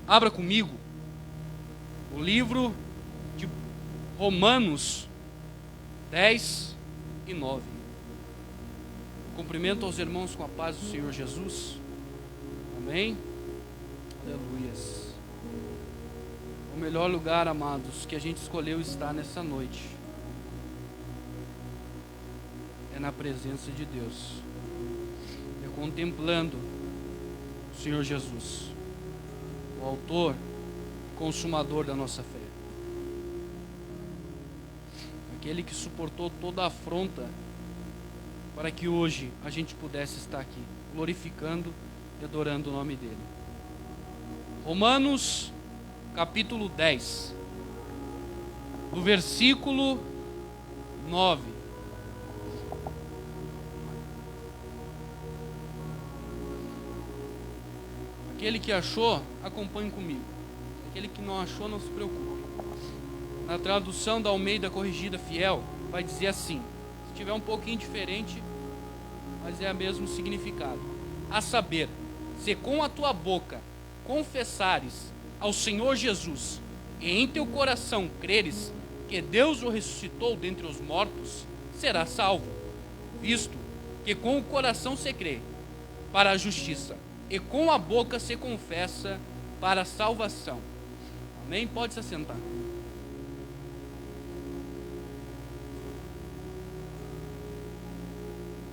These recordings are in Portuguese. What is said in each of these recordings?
Abra comigo o livro de Romanos 10 e 9. Cumprimento aos irmãos com a paz do Senhor Jesus. Amém? Aleluias. O melhor lugar, amados, que a gente escolheu estar nessa noite é na presença de Deus, é contemplando o Senhor Jesus, o autor e consumador da nossa fé, aquele que suportou toda a afronta para que hoje a gente pudesse estar aqui, glorificando e adorando o nome dele. Romanos capítulo 10, do versículo 9. Aquele que achou, acompanhe comigo. Aquele que não achou, não se preocupe. Na tradução da Almeida Corrigida Fiel, vai dizer assim, se tiver um pouquinho diferente, mas é o mesmo significado. A saber, se com a tua boca confessares ao Senhor Jesus, e em teu coração creres que Deus o ressuscitou dentre os mortos, serás salvo, visto que com o coração se crê para a justiça, e com a boca se confessa para a salvação. Amém? Pode se assentar.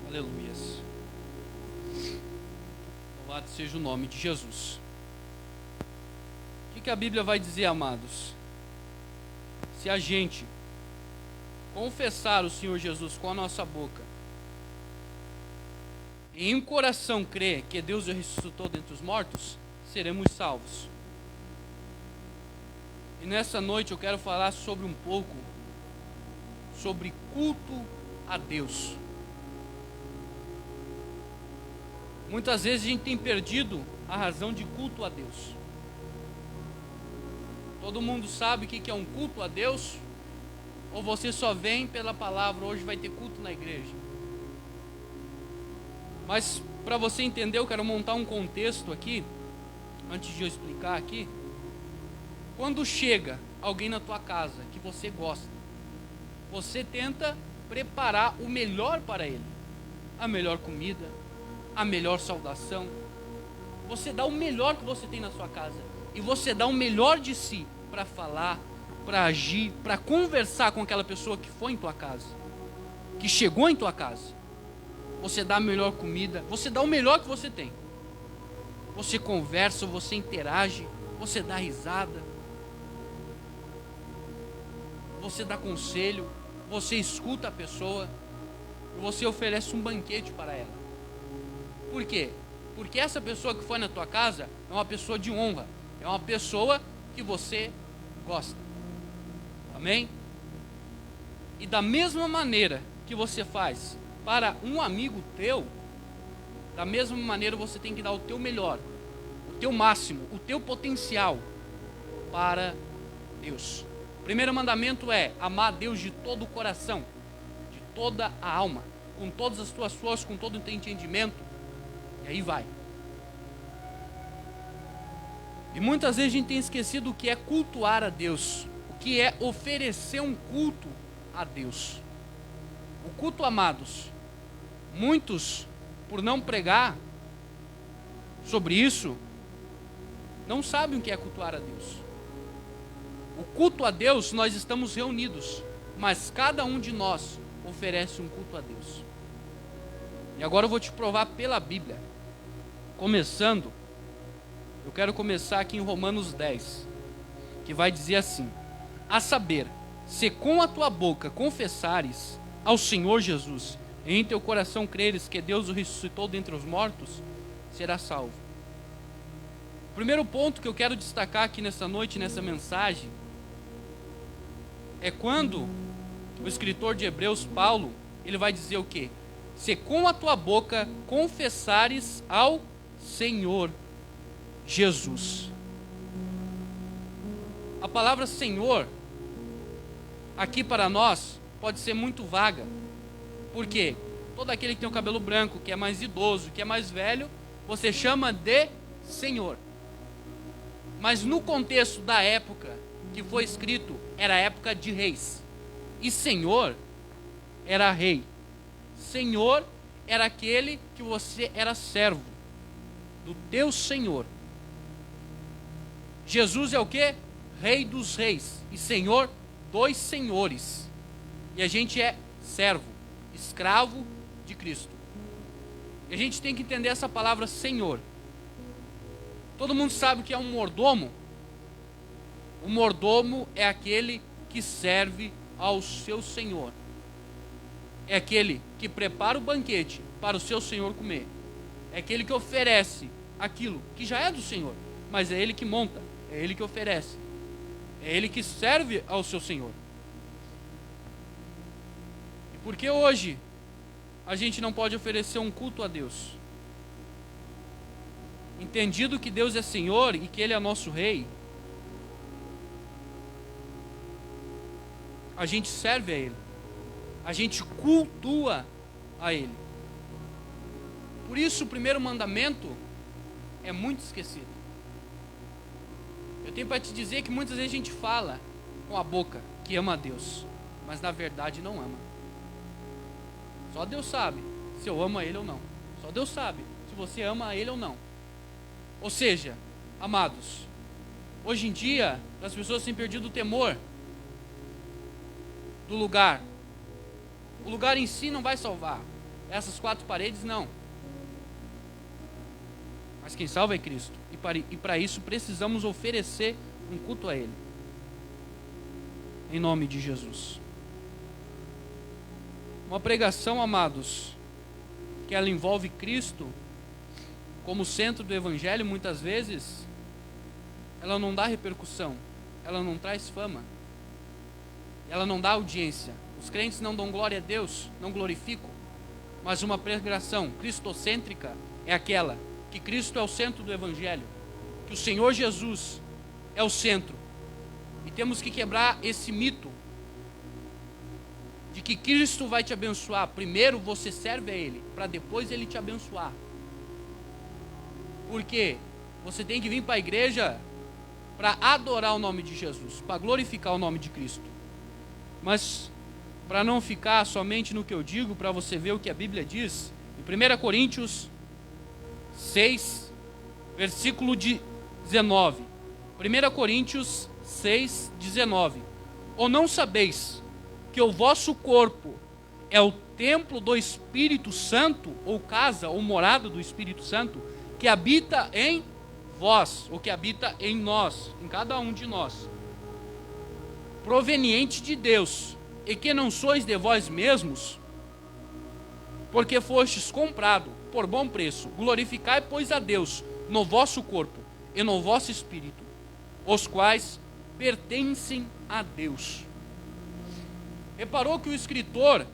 Aleluias. Louvado seja o nome de Jesus. O que a Bíblia vai dizer, amados? Se a gente confessar o Senhor Jesus com a nossa boca e em um coração crer que Deus o ressuscitou dentre os mortos, seremos salvos. E nessa noite eu quero falar sobre um pouco sobre culto a Deus. Muitas vezes a gente tem perdido a razão de culto a Deus. Todo mundo sabe o que é um culto a Deus? Ou você só vem pela palavra, hoje vai ter culto na igreja? Mas para você entender, eu quero montar um contexto aqui, antes de eu explicar aqui. Quando chega alguém na tua casa que você gosta, você tenta preparar o melhor para ele. A melhor comida, a melhor saudação. Você dá o melhor que você tem na sua casa. E você dá o melhor de si para falar, para agir, para conversar com aquela pessoa que foi em tua casa, que chegou em tua casa. Você dá a melhor comida, você dá o melhor que você tem. Você conversa, você interage, você dá risada, você dá conselho, você escuta a pessoa e você oferece um banquete para ela. Por quê? Porque essa pessoa que foi na tua casa é uma pessoa de honra, é uma pessoa que você gosta. Amém? E da mesma maneira que você faz para um amigo teu, da mesma maneira você tem que dar o teu melhor, o teu máximo, o teu potencial para Deus. O primeiro mandamento é amar a Deus de todo o coração, de toda a alma, com todas as tuas forças, com todo o teu entendimento. E aí vai. E muitas vezes a gente tem esquecido o que é cultuar a Deus, o que é oferecer um culto a Deus. O culto, amados, muitos, por não pregar sobre isso, não sabem o que é cultuar a Deus. O culto a Deus, nós estamos reunidos, mas cada um de nós oferece um culto a Deus. E agora eu vou te provar pela Bíblia. Começando, eu quero começar aqui em Romanos 10, que vai dizer assim: a saber, se com a tua boca confessares ao Senhor Jesus, e em teu coração creres que Deus o ressuscitou dentre os mortos, serás salvo. O primeiro ponto que eu quero destacar aqui nessa noite, nessa mensagem, é quando o escritor de Hebreus, Paulo, ele vai dizer o quê? Se com a tua boca confessares ao Senhor Jesus. A palavra Senhor, aqui para nós, pode ser muito vaga. Por quê? Todo aquele que tem o cabelo branco, que é mais idoso, que é mais velho, você chama de Senhor. Mas no contexto da época que foi escrito, era a época de reis. E Senhor era rei. Senhor era aquele que você era servo do teu Senhor. Jesus é o quê? Rei dos reis e Senhor dos senhores. E a gente é servo, escravo de Cristo. E a gente tem que entender essa palavra Senhor. Todo mundo sabe o que é um mordomo? O mordomo é aquele que serve ao seu senhor. É aquele que prepara o banquete para o seu senhor comer. É aquele que oferece aquilo que já é do Senhor, mas é ele que monta, é ele que oferece. É ele que serve ao seu senhor. E por que hoje a gente não pode oferecer um culto a Deus? Entendido que Deus é Senhor e que Ele é nosso Rei, a gente serve a Ele, a gente cultua a Ele. Por isso o primeiro mandamento é muito esquecido. Eu tenho para te dizer que muitas vezes a gente fala com a boca que ama a Deus, mas na verdade não ama. Só Deus sabe se eu amo a Ele ou não. Só Deus sabe se você ama a Ele ou não. Ou seja, amados, hoje em dia as pessoas têm perdido o temor do lugar. O lugar em si não vai salvar. Essas quatro paredes não. Mas quem salva é Cristo. E para isso precisamos oferecer um culto a Ele. Em nome de Jesus. Uma pregação, amados, que ela envolve Cristo como centro do Evangelho, muitas vezes, ela não dá repercussão, ela não traz fama, ela não dá audiência. Os crentes não dão glória a Deus, não glorificam, mas uma pregação cristocêntrica é aquela que Cristo é o centro do Evangelho, que o Senhor Jesus é o centro, e temos que quebrar esse mito de que Cristo vai te abençoar. Primeiro você serve a Ele, para depois Ele te abençoar. Porque você tem que vir para a igreja para adorar o nome de Jesus, para glorificar o nome de Cristo. Mas para não ficar somente no que eu digo, para você ver o que a Bíblia diz, em 1 Coríntios 6, versículo 19. 1 Coríntios 6, 19. Ou não sabeis que o vosso corpo é o templo do Espírito Santo, ou casa, ou morada do Espírito Santo, que habita em vós, ou que habita em nós, em cada um de nós, proveniente de Deus, e que não sois de vós mesmos, porque fostes comprado por bom preço. Glorificai, pois, a Deus no vosso corpo e no vosso espírito, os quais pertencem a Deus. Reparou que o escritor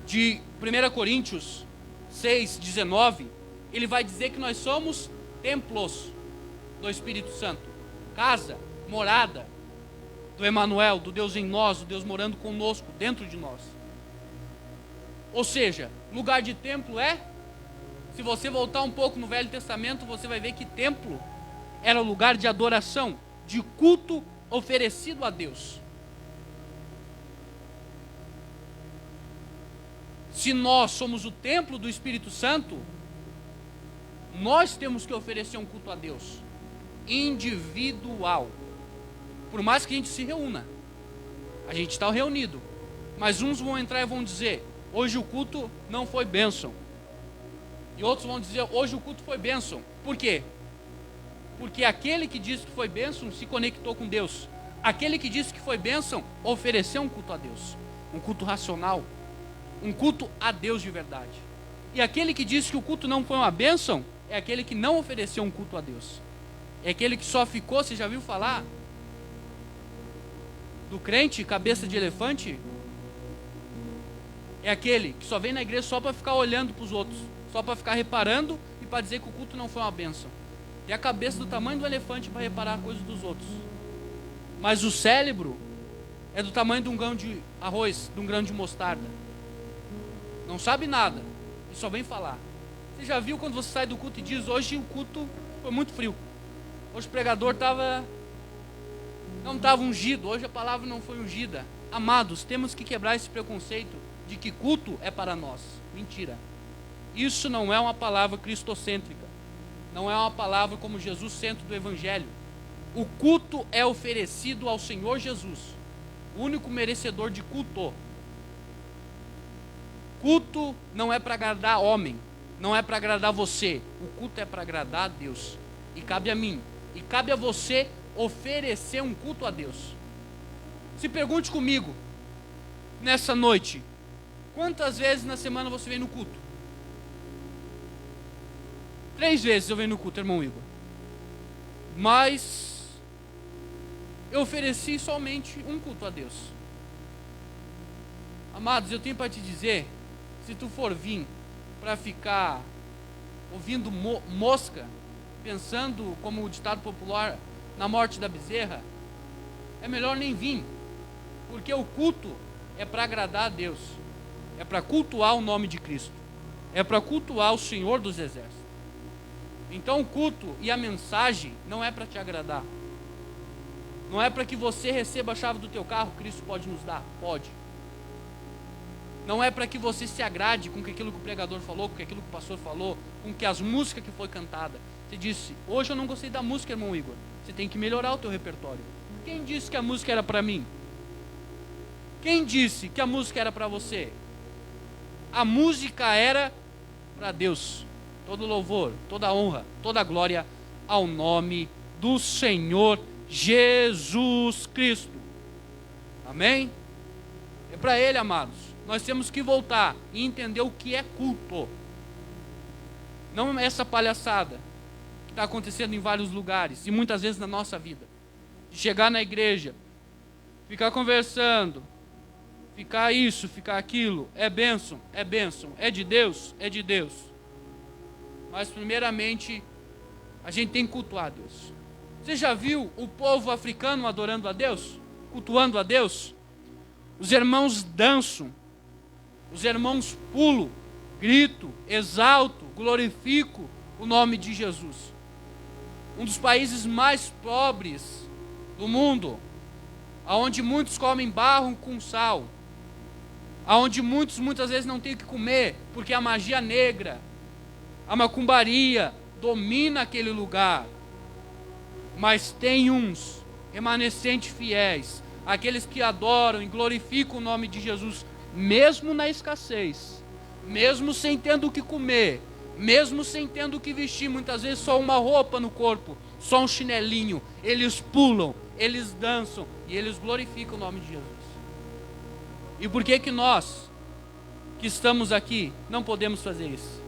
de 1 Coríntios 6, 19, ele vai dizer que nós somos templos do Espírito Santo, casa, morada do Emanuel, do Deus em nós, do Deus morando conosco, dentro de nós. Ou seja, lugar de templo é, se você voltar um pouco no Velho Testamento, você vai ver que templo era lugar de adoração, de culto oferecido a Deus. Se nós somos o templo do Espírito Santo, nós temos que oferecer um culto a Deus, individual. Por mais que a gente se reúna, a gente está reunido, mas uns vão entrar e vão dizer, hoje o culto não foi bênção. E outros vão dizer, hoje o culto foi bênção. Por quê? Porque aquele que disse que foi bênção se conectou com Deus. Aquele que disse que foi bênção ofereceu um culto a Deus, um culto racional, um culto a Deus de verdade. E aquele que disse que o culto não foi uma bênção é aquele que não ofereceu um culto a Deus. É aquele que só ficou, você já viu falar do crente cabeça de elefante? É aquele que só vem na igreja só para ficar olhando para os outros, só para ficar reparando e para dizer que o culto não foi uma bênção. Tem a cabeça do tamanho do elefante para reparar coisas dos outros, mas o cérebro é do tamanho de um grão de arroz, de um grão de mostarda. Não sabe nada e só vem falar. Você já viu quando você sai do culto e diz: hoje o culto foi muito frio, hoje o pregador não estava ungido, hoje a palavra não foi ungida? Amados, temos que quebrar esse preconceito de que culto é para nós. Mentira. Isso não é uma palavra cristocêntrica, não é uma palavra como Jesus centro do Evangelho. O culto é oferecido ao Senhor Jesus, o único merecedor de culto. Culto não é para agradar homem, não é para agradar você. O culto é para agradar a Deus. E cabe a mim, e cabe a você oferecer um culto a Deus. Se pergunte comigo, nessa noite, quantas vezes na semana você vem no culto? 3 vezes eu venho no culto, irmão Igor. Mas eu ofereci somente um culto a Deus. Amados, eu tenho para te dizer, se tu for vir para ficar ouvindo mosca, pensando como o ditado popular, na morte da bezerra, é melhor nem vir, porque o culto é para agradar a Deus, é para cultuar o nome de Cristo, é para cultuar o Senhor dos Exércitos. Então o culto e a mensagem não é para te agradar, não é para que você receba a chave do teu carro. Cristo pode nos dar? Pode. Não é para que você se agrade com aquilo que o pregador falou, com aquilo que o pastor falou, com que as músicas que foi cantada. Você disse: hoje eu não gostei da música, irmão Igor. Você tem que melhorar o teu repertório. Quem disse que a música era para mim? Quem disse que a música era para você? A música era para Deus. Todo louvor, toda honra, toda glória ao nome do Senhor Jesus Cristo. Amém? É para Ele, amados. Nós temos que voltar e entender o que é culto. Não essa palhaçada que está acontecendo em vários lugares e muitas vezes na nossa vida. De chegar na igreja, ficar conversando, ficar isso, ficar aquilo. É bênção, é bênção. É de Deus, é de Deus. Mas primeiramente, a gente tem que cultuar a Deus. Você já viu o povo africano adorando a Deus? Cultuando a Deus? Os irmãos dançam, os irmãos pulam, grito, exalto, glorifico o nome de Jesus. Um dos países mais pobres do mundo, aonde muitos comem barro com sal, aonde muitas vezes não têm o que comer, porque a magia negra, a macumbaria domina aquele lugar. Mas tem uns remanescentes fiéis, aqueles que adoram e glorificam o nome de Jesus, mesmo na escassez, mesmo sem tendo o que comer, mesmo sem tendo o que vestir, muitas vezes só uma roupa no corpo, só um chinelinho. Eles pulam, eles dançam e eles glorificam o nome de Jesus. E por que nós, que estamos aqui, não podemos fazer isso?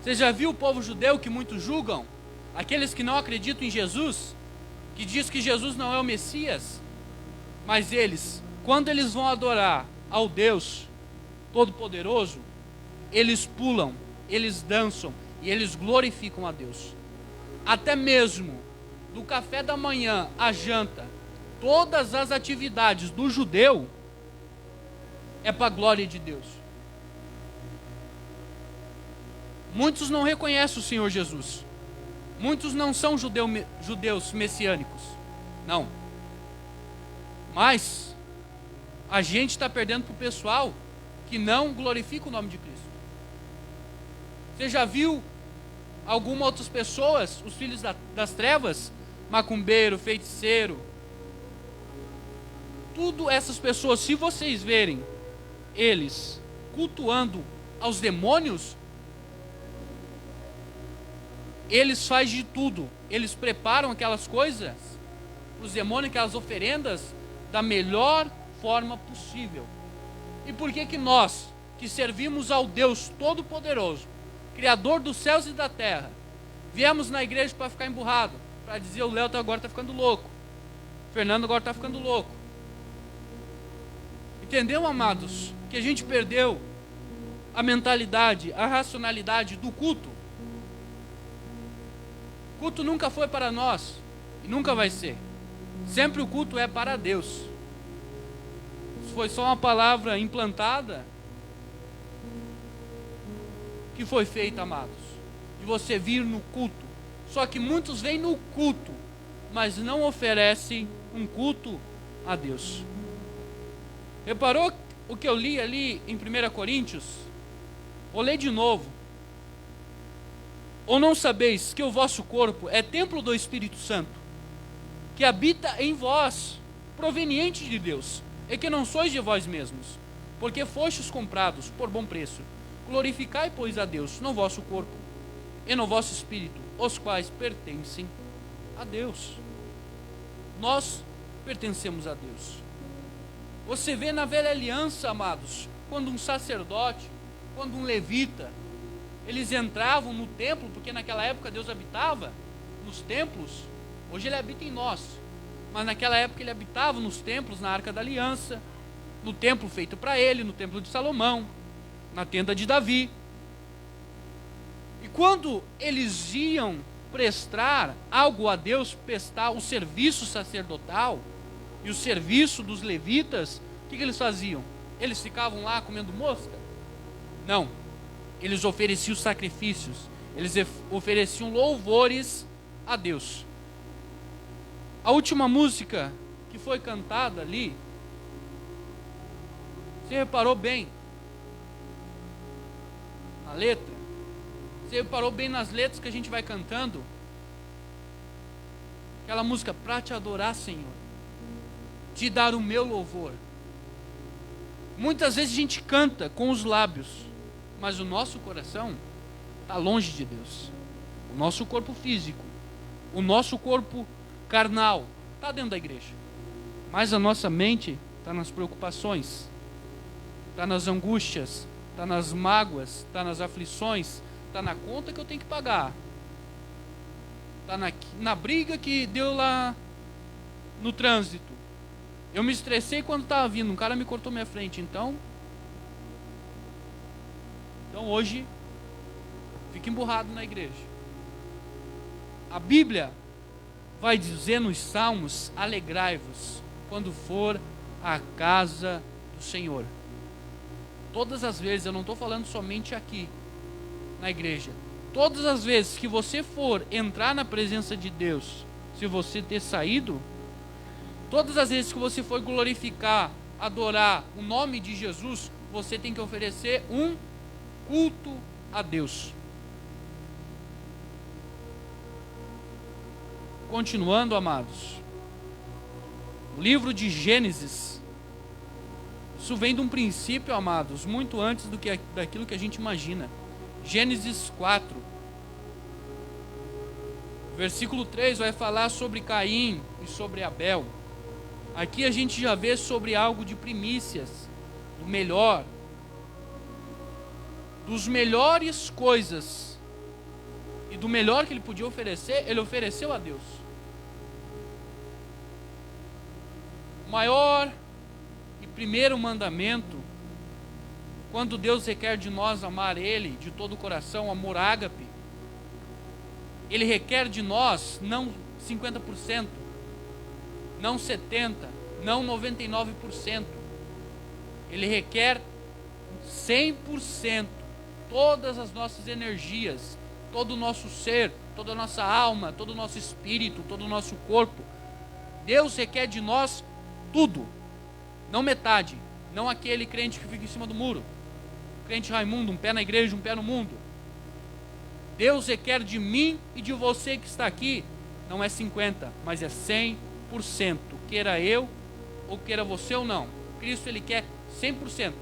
Você já viu o povo judeu que muitos julgam? Aqueles que não acreditam em Jesus, que diz que Jesus não é o Messias, mas eles, quando eles vão adorar ao Deus Todo-Poderoso, eles pulam, eles dançam e eles glorificam a Deus. Até mesmo do café da manhã à janta, todas as atividades do judeu é para a glória de Deus. Muitos não reconhecem o Senhor Jesus. Muitos não são judeus messiânicos. Não. Mas a gente está perdendo para o pessoal que não glorifica o nome de Cristo. Você já viu algumas outras pessoas, os filhos das trevas, macumbeiro, feiticeiro, tudo essas pessoas, se vocês verem eles cultuando aos demônios, eles fazem de tudo, eles preparam aquelas coisas para os demônios, aquelas oferendas, da melhor forma possível. E por que nós, que servimos ao Deus Todo-Poderoso, Criador dos céus e da terra, viemos na igreja para ficar emburrado, para dizer: o Léo agora está ficando louco, o Fernando agora está ficando louco? Entendeu, amados? Que a gente perdeu a mentalidade, a racionalidade do culto. O culto nunca foi para nós e nunca vai ser. Sempre o culto é para Deus. Se foi só uma palavra implantada, que foi feita, amados, de você vir no culto. Só que muitos vêm no culto, mas não oferecem um culto a Deus. Reparou o que eu li ali em 1 Coríntios? Vou ler de novo. Ou não sabeis que o vosso corpo é templo do Espírito Santo, que habita em vós, proveniente de Deus, e que não sois de vós mesmos, porque fostes comprados por bom preço. Glorificai, pois, a Deus no vosso corpo e no vosso espírito, os quais pertencem a Deus. Nós pertencemos a Deus. Você vê na velha aliança, amados, quando um sacerdote, quando um levita, eles entravam no templo, porque naquela época Deus habitava nos templos. Hoje Ele habita em nós, mas naquela época Ele habitava nos templos, na Arca da Aliança, no templo feito para Ele, no templo de Salomão, na tenda de Davi. E quando eles iam prestar algo a Deus, prestar o serviço sacerdotal e o serviço dos levitas, o que eles faziam? Eles ficavam lá comendo mosca? Não. Eles ofereciam sacrifícios, eles ofereciam louvores a Deus. A última música que foi cantada ali, você reparou bem na letra? Você reparou bem nas letras que a gente vai cantando? Aquela música, para te adorar, Senhor, te dar o meu louvor. Muitas vezes a gente canta com os lábios, mas o nosso coração está longe de Deus. O nosso corpo físico, o nosso corpo carnal está dentro da igreja, mas a nossa mente está nas preocupações, está nas angústias, está nas mágoas, está nas aflições, está na conta que eu tenho que pagar, está na briga que deu lá no trânsito. Eu me estressei quando estava vindo, um cara me cortou minha frente, então hoje fica emburrado na igreja. A Bíblia vai dizer nos Salmos: alegrai-vos quando for à casa do Senhor. Todas as vezes, eu não estou falando somente aqui na igreja, todas as vezes que você for entrar na presença de Deus, se você ter saído, todas as vezes que você for glorificar, adorar o nome de Jesus, você tem que oferecer um culto a Deus. Continuando, amados, o livro de Gênesis, isso vem de um princípio, amados, muito antes daquilo que a gente imagina. Gênesis 4, versículo 3 vai falar sobre Caim e sobre Abel. Aqui a gente já vê sobre algo de primícias, do melhor, dos melhores coisas e do melhor que ele podia oferecer, ele ofereceu a Deus. O maior e primeiro mandamento, quando Deus requer de nós amar Ele de todo o coração, amor ágape, Ele requer de nós não 50%, não 70%, não 99%. Ele requer 100%, todas as nossas energias, todo o nosso ser, toda a nossa alma, todo o nosso espírito, todo o nosso corpo. Deus requer de nós tudo, não metade, não aquele crente que fica em cima do muro, crente Raimundo, um pé na igreja, um pé no mundo. Deus requer de mim e de você que está aqui, não é 50%, mas é 100%, queira eu ou queira você ou não. Cristo, Ele quer 100%.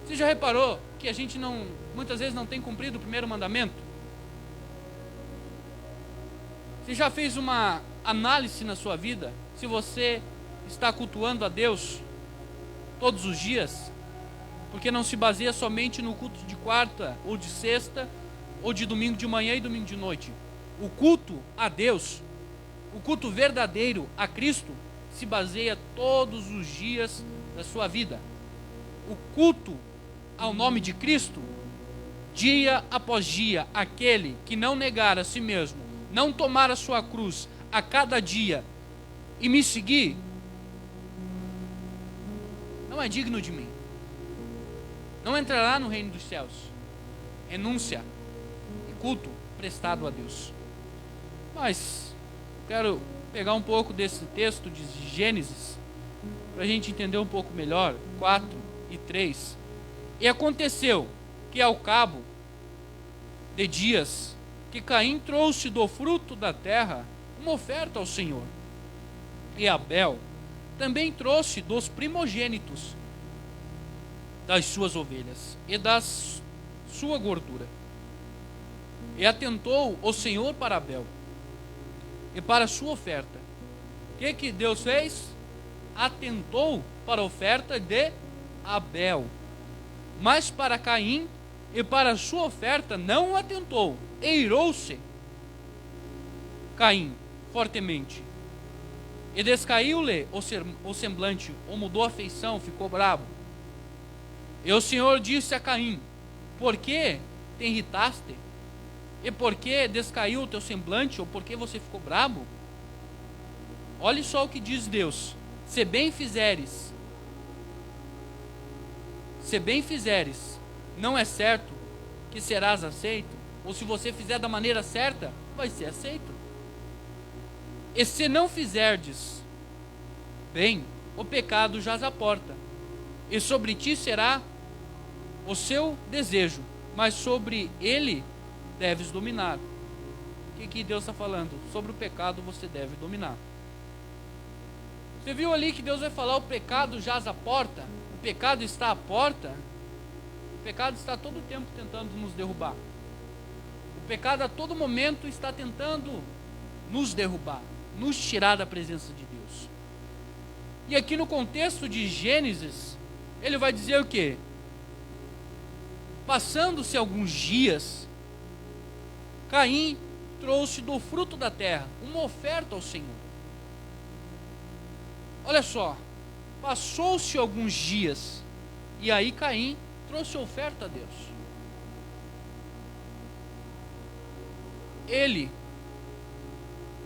Você já reparou que a gente muitas vezes não tem cumprido o primeiro mandamento? Você já fez uma análise na sua vida, se você está cultuando a Deus todos os dias? Porque não se baseia somente no culto de quarta ou de sexta, ou de domingo de manhã e domingo de noite. O culto a Deus, o culto verdadeiro a Cristo, se baseia todos os dias da sua vida. O culto ao nome de Cristo, dia após dia, aquele que não negar a si mesmo, não tomar a sua cruz a cada dia e me seguir, não é digno de mim, não entrará no reino dos céus. renúncia e culto prestado a Deus. Mas quero pegar um pouco desse texto de Gênesis para a gente entender um pouco melhor, 4 e 3. E aconteceu que ao cabo de dias que Caim trouxe do fruto da terra uma oferta ao Senhor, e Abel também trouxe dos primogênitos das suas ovelhas e da sua gordura. E atentou o Senhor para Abel e para a sua oferta. O que Deus fez? Atentou para a oferta de Abel, mas para Caim e para a sua oferta não atentou. E irou-se Caim fortemente, e descaiu-lhe o semblante, ou mudou a feição, ficou bravo. E o Senhor disse a Caim: por que te irritaste? E por que descaiu o teu semblante? Ou por que você ficou bravo? Olhe só o que diz Deus: se bem fizeres, não é certo que serás aceito? Ou se você fizer da maneira certa, vai ser aceito. E se não fizerdes bem, o pecado jaz à porta, e sobre ti será o seu desejo, mas sobre ele deves dominar. O que Deus está falando? Sobre o pecado você deve dominar. Você viu ali que Deus vai falar: o pecado jaz à porta? O pecado está à porta? O pecado está a todo tempo tentando nos derrubar. O pecado a todo momento está tentando nos derrubar, nos tirar da presença de Deus. E aqui no contexto de Gênesis, ele vai dizer o quê? Passando-se alguns dias, Caim trouxe do fruto da terra uma oferta ao Senhor. Olha só, passou-se alguns dias, e aí Caim trouxe oferta a Deus. Ele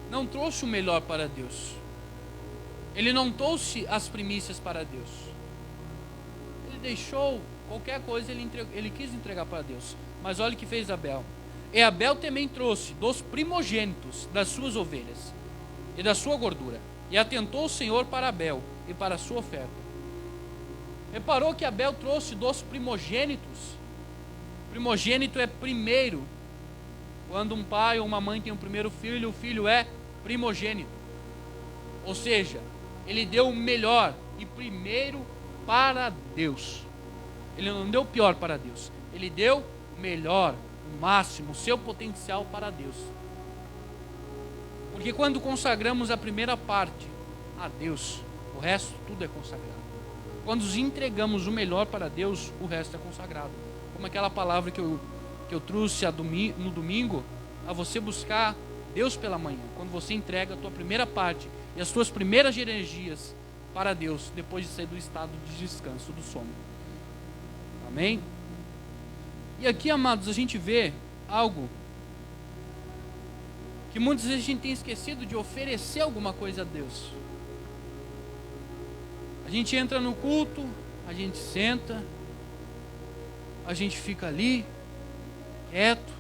não trouxe o melhor para Deus. Ele não trouxe as primícias para Deus. Ele deixou qualquer coisa, ele quis entregar para Deus. Mas olha o que fez Abel. E Abel também trouxe dos primogênitos das suas ovelhas e da sua gordura. E atentou o Senhor para Abel e para a sua oferta. Reparou que Abel trouxe dos primogênitos. Primogênito é primeiro. Quando um pai ou uma mãe tem um primeiro filho, o filho é primogênito. Ou seja, ele deu o melhor e primeiro para Deus. Ele não deu o pior para Deus. Ele deu o melhor, o máximo, o seu potencial para Deus. Porque quando consagramos a primeira parte a Deus, o resto tudo é consagrado. Quando nos entregamos o melhor para Deus, o resto é consagrado. Como aquela palavra que eu trouxe no domingo, a você buscar Deus pela manhã, quando você entrega a tua primeira parte e as tuas primeiras energias para Deus, depois de sair do estado de descanso, do sono. Amém? E aqui, amados, a gente vê algo que muitas vezes a gente tem esquecido de oferecer alguma coisa a Deus. A gente entra no culto, a gente senta, a gente fica ali quieto.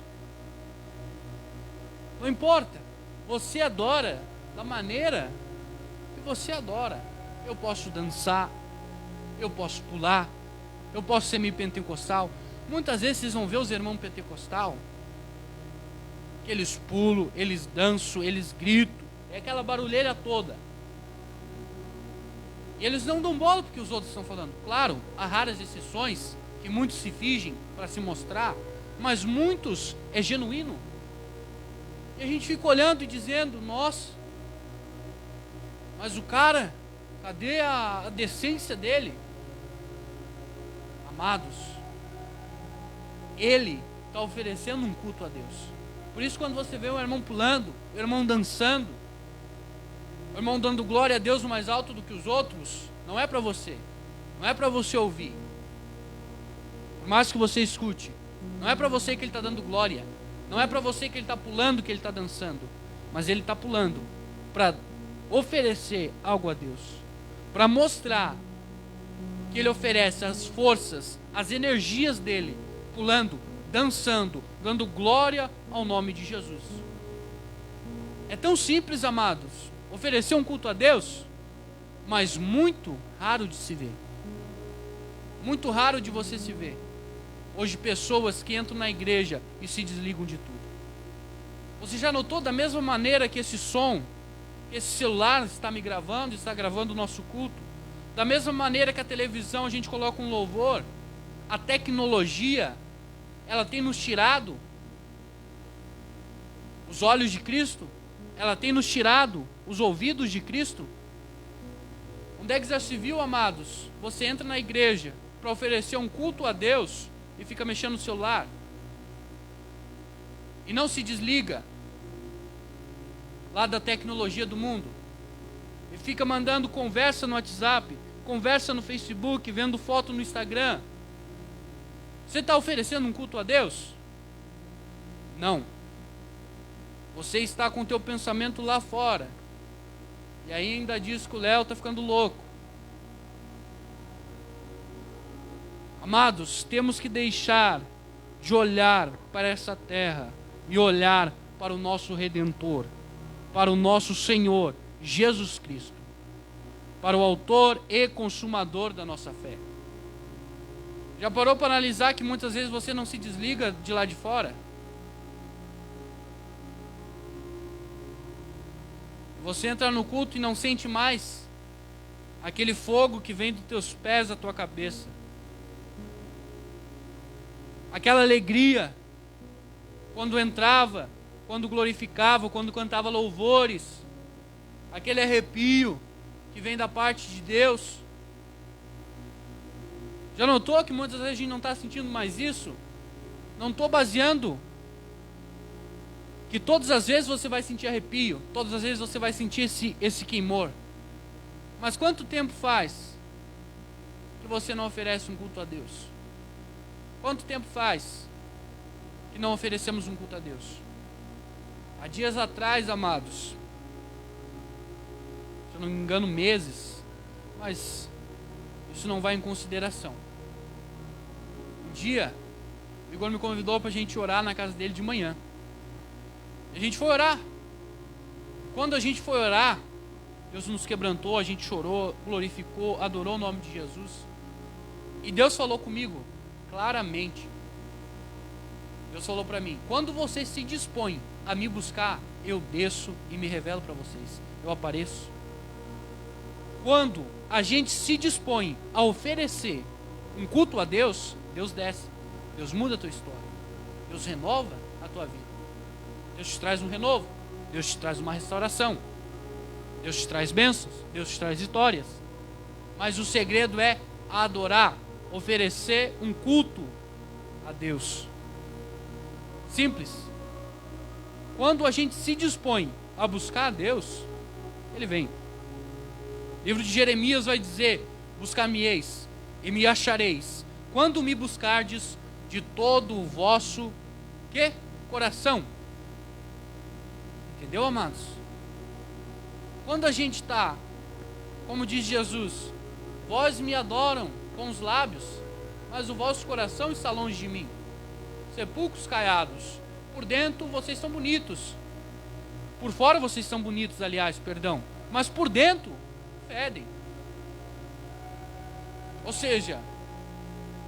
Não importa, você adora da maneira que você adora. Eu posso dançar, eu posso pular, eu posso ser meio pentecostal. Muitas vezes vocês vão ver os irmãos pentecostal, que eles pulam, eles dançam, eles gritam, é aquela barulheira toda. E eles não dão bola porque os outros estão falando. Claro, há raras exceções que muitos se fingem para se mostrar, mas muitos é genuíno. E a gente fica olhando e dizendo: nossa, mas o cara, cadê a decência dele? Amados, ele está oferecendo um culto a Deus. Por isso, quando você vê o irmão pulando, o irmão dançando, o irmão dando glória a Deus no mais alto do que os outros, não é para você, não é para você ouvir. Por mais que você escute, não é para você que ele está dando glória, não é para você que ele está pulando, que ele está dançando, mas ele está pulando para oferecer algo a Deus, para mostrar que ele oferece as forças, as energias dele, pulando dançando, dando glória ao nome de Jesus. É tão simples, amados, oferecer um culto a Deus, mas muito raro de se ver. Muito raro de você se ver. Hoje pessoas que entram na igreja e se desligam de tudo. Você já notou da mesma maneira que esse som, esse celular está me gravando, está gravando o nosso culto? Da mesma maneira que a televisão a gente coloca um louvor, a tecnologia, ela tem nos tirado os olhos de Cristo, ela tem nos tirado os ouvidos de Cristo. Onde é que já se viu, amados? Você entra na igreja para oferecer um culto a Deus e fica mexendo no celular e não se desliga lá da tecnologia do mundo e fica mandando conversa no WhatsApp, conversa no Facebook, vendo foto no Instagram. Você está oferecendo um culto a Deus? Não. Você está com o teu pensamento lá fora. E aí ainda diz que o Léo está ficando louco. Amados, temos que deixar de olhar para essa terra e olhar para o nosso Redentor, para o nosso Senhor, Jesus Cristo, para o autor e consumador da nossa fé. Já parou para analisar que muitas vezes você não se desliga de lá de fora? Você entra no culto e não sente mais aquele fogo que vem dos teus pés à tua cabeça. Aquela alegria quando entrava, quando glorificava, quando cantava louvores. Aquele arrepio que vem da parte de Deus. Já notou que muitas vezes a gente não está sentindo mais isso? Não estou baseando que todas as vezes você vai sentir arrepio, todas as vezes você vai sentir esse queimor. Mas quanto tempo faz que você não oferece um culto a Deus? Quanto tempo faz que não oferecemos um culto a Deus? Há dias atrás, amados, se eu não me engano meses, mas isso não vai em consideração. Um dia, o Igor me convidou para a gente orar na casa dele de manhã. A gente foi orar. Quando a gente foi orar, Deus nos quebrantou, a gente chorou, glorificou, adorou o nome de Jesus. E Deus falou comigo claramente. Deus falou para mim: quando você se dispõe a me buscar, eu desço e me revelo para vocês. Eu apareço. Quando a gente se dispõe a oferecer um culto a Deus, Deus desce. Deus muda a tua história. Deus renova a tua vida. Deus te traz um renovo. Deus te traz uma restauração. Deus te traz bênçãos. Deus te traz vitórias. Mas o segredo é adorar, oferecer um culto a Deus. Simples. Quando a gente se dispõe a buscar a Deus, Ele vem. O livro de Jeremias vai dizer: buscar-me-eis e me achareis, quando me buscardes de todo o vosso coração. Entendeu, amados? Quando a gente está, como diz Jesus, vós me adoram com os lábios, mas o vosso coração está longe de mim. Sepulcros caiados, por dentro vocês são bonitos, por fora vocês são bonitos, aliás, perdão, mas por dentro fedem. Ou seja,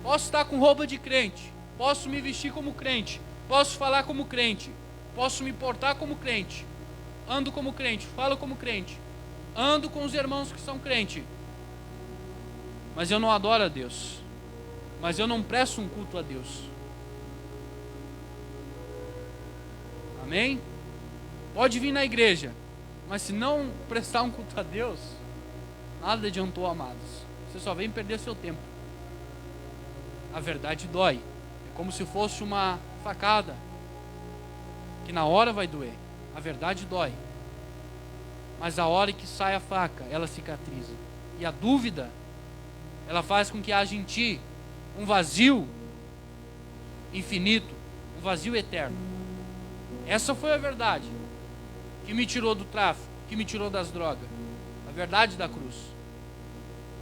posso estar com roupa de crente, posso me vestir como crente, posso falar como crente, posso me portar como crente, ando como crente, falo como crente, ando com os irmãos que são crente, mas eu não adoro a Deus, mas eu não presto um culto a Deus. Amém? Pode vir na igreja, mas se não prestar um culto a Deus, nada adiantou, amados. Você só vem perder seu tempo. A verdade dói. É como se fosse uma facada, que na hora vai doer. A verdade dói. Mas a hora que sai a faca, ela cicatriza. E a dúvida, ela faz com que haja em ti um vazio infinito, um vazio eterno. Essa foi a verdade que me tirou do tráfico, que me tirou das drogas. A verdade da cruz.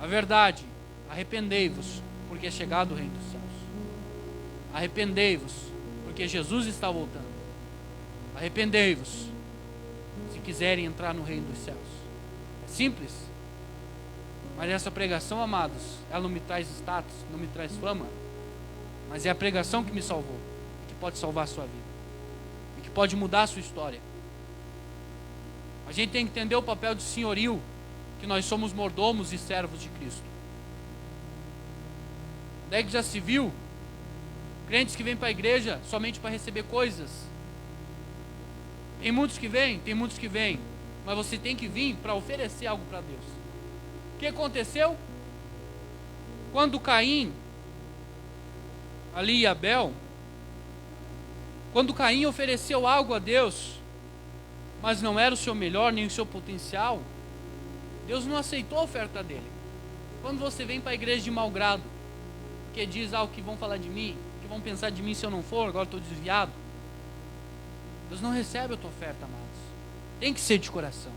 A verdade: arrependei-vos, porque é chegado o reino dos céus. Arrependei-vos, porque Jesus está voltando. Arrependei-vos, se quiserem entrar no reino dos céus. É simples, mas essa pregação, amados, ela não me traz status, não me traz fama, mas é a pregação que me salvou, que pode salvar a sua vida, e que pode mudar a sua história. A gente tem que entender o papel de senhorio, que nós somos mordomos e servos de Cristo. Onde é que já se viu crentes que vêm para a igreja somente para receber coisas? Tem muitos que vêm, mas você tem que vir para oferecer algo para Deus. O que aconteceu? Quando Caim, ali e Abel, quando Caim ofereceu algo a Deus, mas não era o seu melhor, nem o seu potencial, Deus não aceitou a oferta dele. Quando você vem para a igreja de mau grado, porque diz, o que vão falar de mim, o que vão pensar de mim se eu não for, agora estou desviado, Deus não recebe a tua oferta, amados. Tem que ser de coração,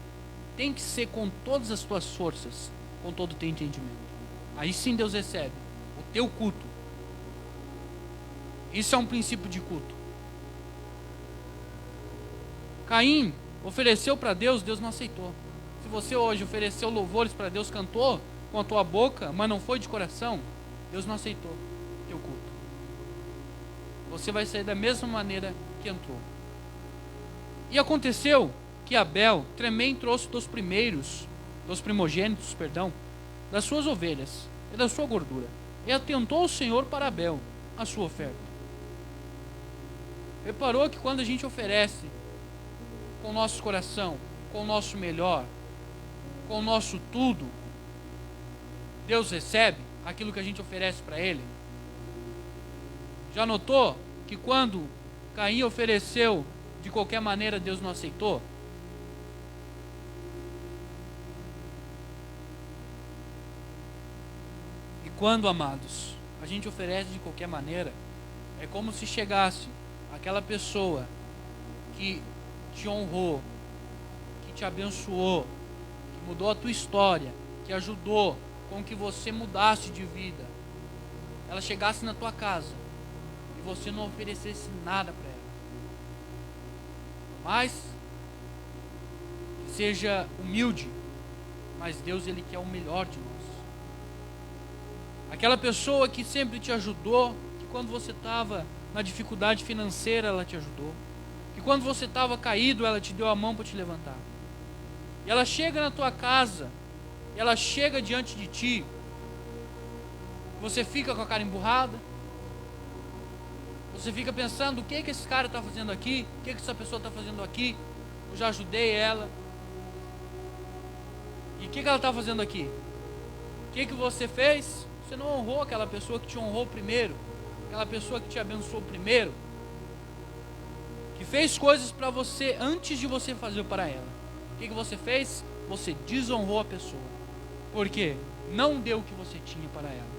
tem que ser com todas as tuas forças, com todo o teu entendimento. Aí sim Deus recebe o teu culto. Isso é um princípio de culto. Caim ofereceu para Deus, Deus não aceitou. Se você hoje ofereceu louvores para Deus, cantou com a tua boca, mas não foi de coração, Deus não aceitou o teu culto. Você vai sair da mesma maneira que entrou. E aconteceu que Abel também trouxe dos primogênitos, das suas ovelhas e da sua gordura, e atentou o Senhor para Abel a sua oferta. Reparou que quando a gente oferece com o nosso coração, com o nosso melhor, com o nosso tudo, Deus recebe aquilo que a gente oferece para Ele? Já notou que quando Caim ofereceu de qualquer maneira, Deus não aceitou? E quando, amados, a gente oferece de qualquer maneira, é como se chegasse aquela pessoa que te honrou, que te abençoou, que mudou a tua história, que ajudou com que você mudasse de vida. Ela chegasse na tua casa e você não oferecesse nada para ela. Mas que seja humilde, mas Deus, Ele quer o melhor de nós. Aquela pessoa que sempre te ajudou, que quando você estava na dificuldade financeira, ela te ajudou, que quando você estava caído, ela te deu a mão para te levantar. E ela chega na tua casa, e ela chega diante de ti, você fica com a cara emburrada, você fica pensando, o que esse cara está fazendo aqui? O que essa pessoa está fazendo aqui? Eu já ajudei ela. E o que ela está fazendo aqui? O que você fez? Você não honrou aquela pessoa que te honrou primeiro, aquela pessoa que te abençoou primeiro, que fez coisas para você antes de você fazer para ela. O que você fez? Você desonrou a pessoa. Por quê? Não deu o que você tinha para ela.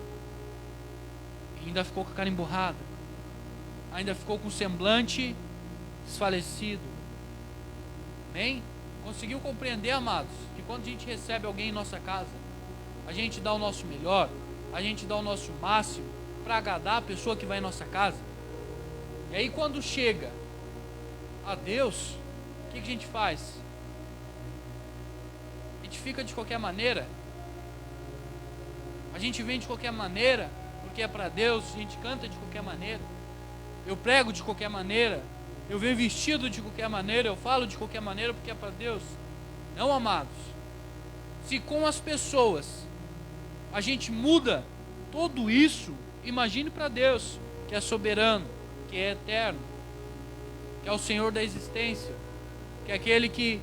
E ainda ficou com a cara emburrada, ainda ficou com o semblante desfalecido. Amém? Conseguiu compreender, amados, que quando a gente recebe alguém em nossa casa, a gente dá o nosso melhor, a gente dá o nosso máximo para agradar a pessoa que vai em nossa casa. E aí quando chega a Deus, o que a gente faz? A gente fica de qualquer maneira, a gente vem de qualquer maneira, porque é para Deus, a gente canta de qualquer maneira, eu prego de qualquer maneira, eu venho vestido de qualquer maneira, eu falo de qualquer maneira, porque é para Deus. Não, amados, se com as pessoas a gente muda tudo isso, imagine para Deus, que é soberano, que é eterno, que é o Senhor da existência, que é aquele que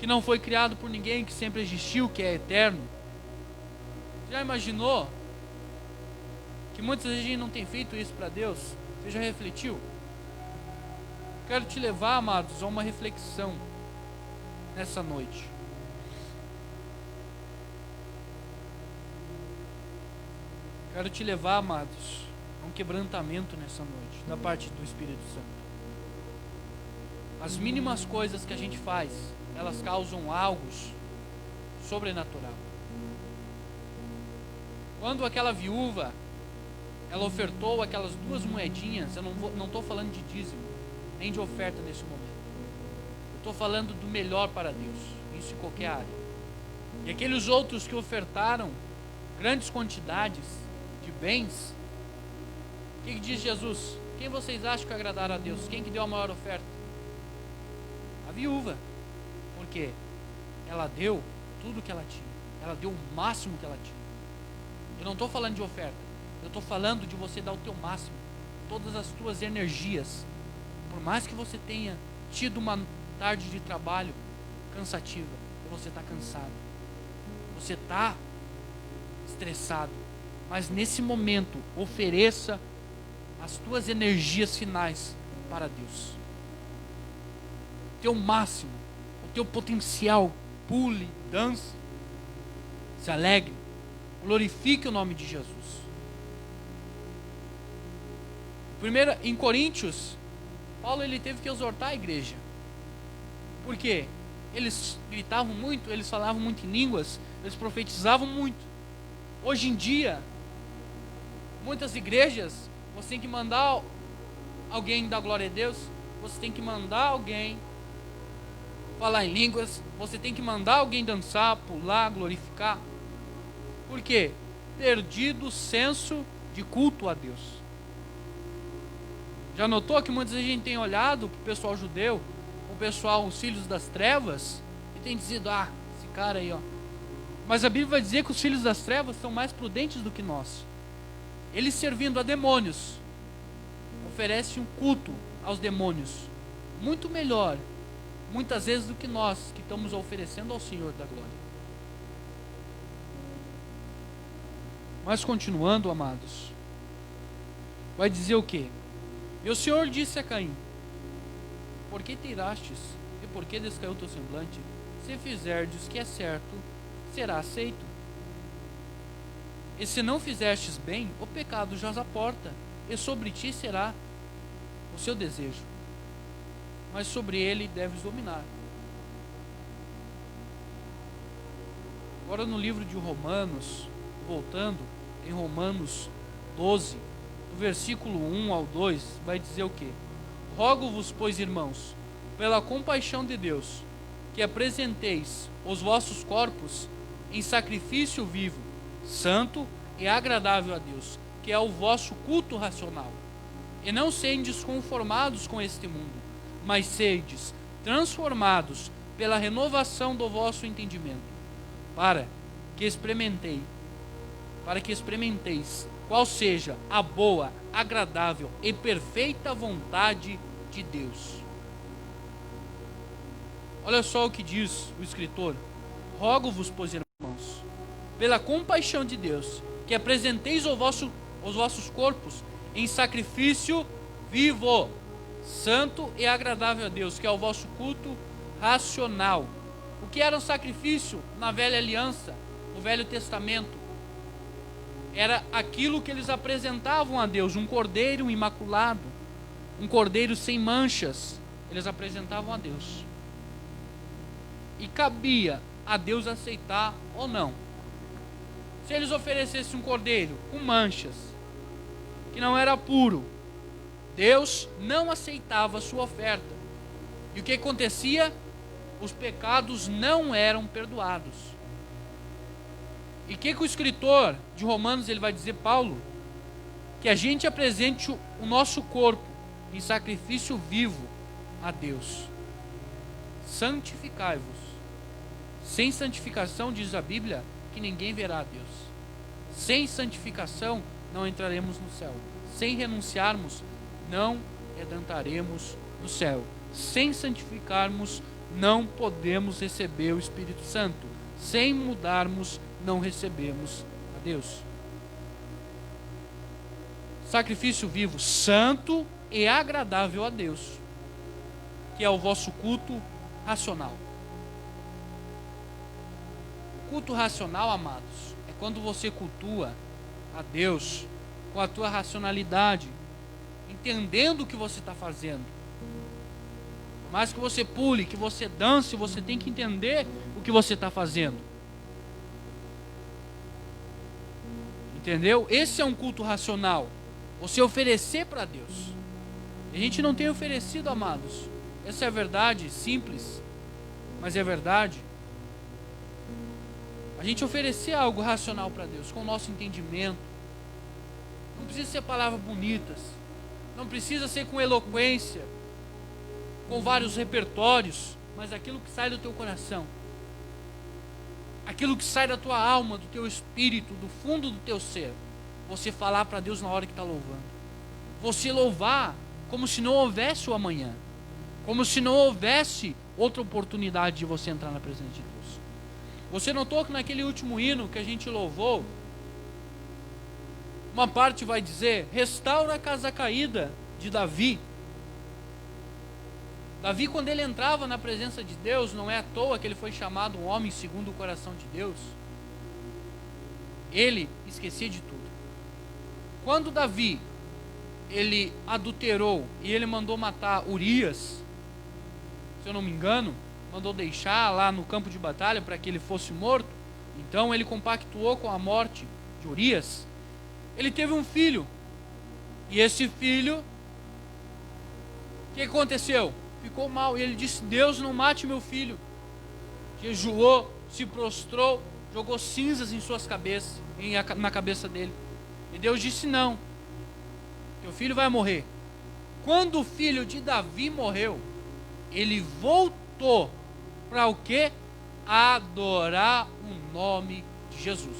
não foi criado por ninguém, que sempre existiu, que é eterno. Já imaginou que muitas vezes a gente não tem feito isso para Deus? Você já refletiu? Quero te levar, amados, a uma reflexão nessa noite. Quero te levar, amados, a um quebrantamento nessa noite, da parte do Espírito Santo. As mínimas coisas que a gente faz, elas causam algo sobrenatural. Quando aquela viúva ela ofertou aquelas 2 moedinhas. Eu não estou falando de dízimo, nem de oferta nesse momento. Eu estou falando do melhor para Deus, isso em qualquer área. E aqueles outros que ofertaram grandes quantidades de bens, o que diz Jesus? Quem vocês acham que agradaram a Deus? Quem que deu a maior oferta? A viúva. Por quê? Ela deu tudo que ela tinha. Ela deu o máximo que ela tinha. Eu não estou falando de oferta. Eu estou falando de você dar o teu máximo. Todas as tuas energias. Por mais que você tenha tido uma tarde de trabalho cansativa, você está cansado, você está estressado, mas nesse momento ofereça as tuas energias finais para Deus. Teu máximo, o teu potencial. Pule, dance, se alegre, glorifique o nome de Jesus. Primeiro, em Coríntios, Paulo ele teve que exortar a igreja. Por quê? Eles gritavam muito, eles falavam muito em línguas, eles profetizavam muito. Hoje em dia, muitas igrejas, você tem que mandar alguém dar glória a Deus, você tem que mandar alguém falar em línguas, você tem que mandar alguém dançar, pular, glorificar. Por quê? Perdido o senso de culto a Deus. Já notou que muitas vezes a gente tem olhado para o pessoal judeu, o pessoal, os filhos das trevas, e tem dizido, esse cara aí, ó. Mas a Bíblia vai dizer que os filhos das trevas são mais prudentes do que nós. Eles servindo a demônios, oferecem um culto aos demônios, muito melhor, muitas vezes, do que nós, que estamos oferecendo ao Senhor da glória. Mas continuando, amados, vai dizer o quê? E o Senhor disse a Caim: por que te irastes? E por que descaiu o teu semblante? Se fizerdes o que é certo, será aceito. E se não fizestes bem, o pecado jaz à porta, e sobre ti será o seu desejo, mas sobre ele deves dominar. Agora no livro de Romanos, voltando, em Romanos 12, do versículo 1 ao 2, vai dizer o quê? Rogo-vos, pois, irmãos, pela compaixão de Deus, que apresenteis os vossos corpos em sacrifício vivo, santo e agradável a Deus, que é o vosso culto racional. E não sejais conformados com este mundo, mas sedes transformados pela renovação do vosso entendimento, para que experimenteis qual seja a boa, agradável e perfeita vontade de Deus. Olha só o que diz o escritor: rogo-vos, pois, irmãos, pela compaixão de Deus, que apresenteis os vossos corpos em sacrifício vivo, santo e agradável a Deus, que é o vosso culto racional. O que era um sacrifício na velha aliança, no Velho Testamento? Era aquilo que eles apresentavam a Deus, um cordeiro imaculado, um cordeiro sem manchas, eles apresentavam a Deus. E cabia a Deus aceitar ou não. Se eles oferecessem um cordeiro com manchas, que não era puro, Deus não aceitava a sua oferta. E o que acontecia? Os pecados não eram perdoados. E o que o escritor de Romanos ele vai dizer, Paulo? Que a gente apresente o nosso corpo em sacrifício vivo a Deus. Santificai-vos. Sem santificação, diz a Bíblia, que ninguém verá a Deus. Sem santificação, não entraremos no céu. Sem renunciarmos, não entraremos no céu. Sem santificarmos, não podemos receber o Espírito Santo. Sem mudarmos, não recebemos a Deus. Sacrifício vivo, santo e agradável a Deus, que é o vosso culto racional. O culto racional, amados, é quando você cultua a Deus com a tua racionalidade, entendendo o que você está fazendo. Por mais que você pule, que você dance, você tem que entender o que você está fazendo. Entendeu? Esse é um culto racional. Você oferecer para Deus. A gente não tem oferecido, amados. Essa é a verdade, simples, mas é verdade. A gente oferecer algo racional para Deus, com o nosso entendimento. Não precisa ser palavras bonitas. Não precisa ser com eloquência, com vários repertórios, mas aquilo que sai do teu coração. Aquilo que sai da tua alma, do teu espírito, do fundo do teu ser. Você falar para Deus na hora que está louvando. Você louvar como se não houvesse o amanhã. Como se não houvesse outra oportunidade de você entrar na presença de Deus. Você notou que naquele último hino que a gente louvou, uma parte vai dizer: restaura a casa caída de Davi. Davi, quando ele entrava na presença de Deus, não é à toa que ele foi chamado um homem segundo o coração de Deus. Ele esquecia de tudo. Quando Davi, ele adulterou e ele mandou matar Urias, se eu não me engano, mandou deixar lá no campo de batalha para que ele fosse morto. Então ele compactuou com a morte de Urias. Ele teve um filho. E esse filho, o que aconteceu? Ficou mal. E ele disse: Deus, não mate meu filho. Jejuou, se prostrou, jogou cinzas em suas cabeças, na cabeça dele. E Deus disse: não, teu filho vai morrer. Quando o filho de Davi morreu, ele voltou para o quê? Adorar o nome de Jesus.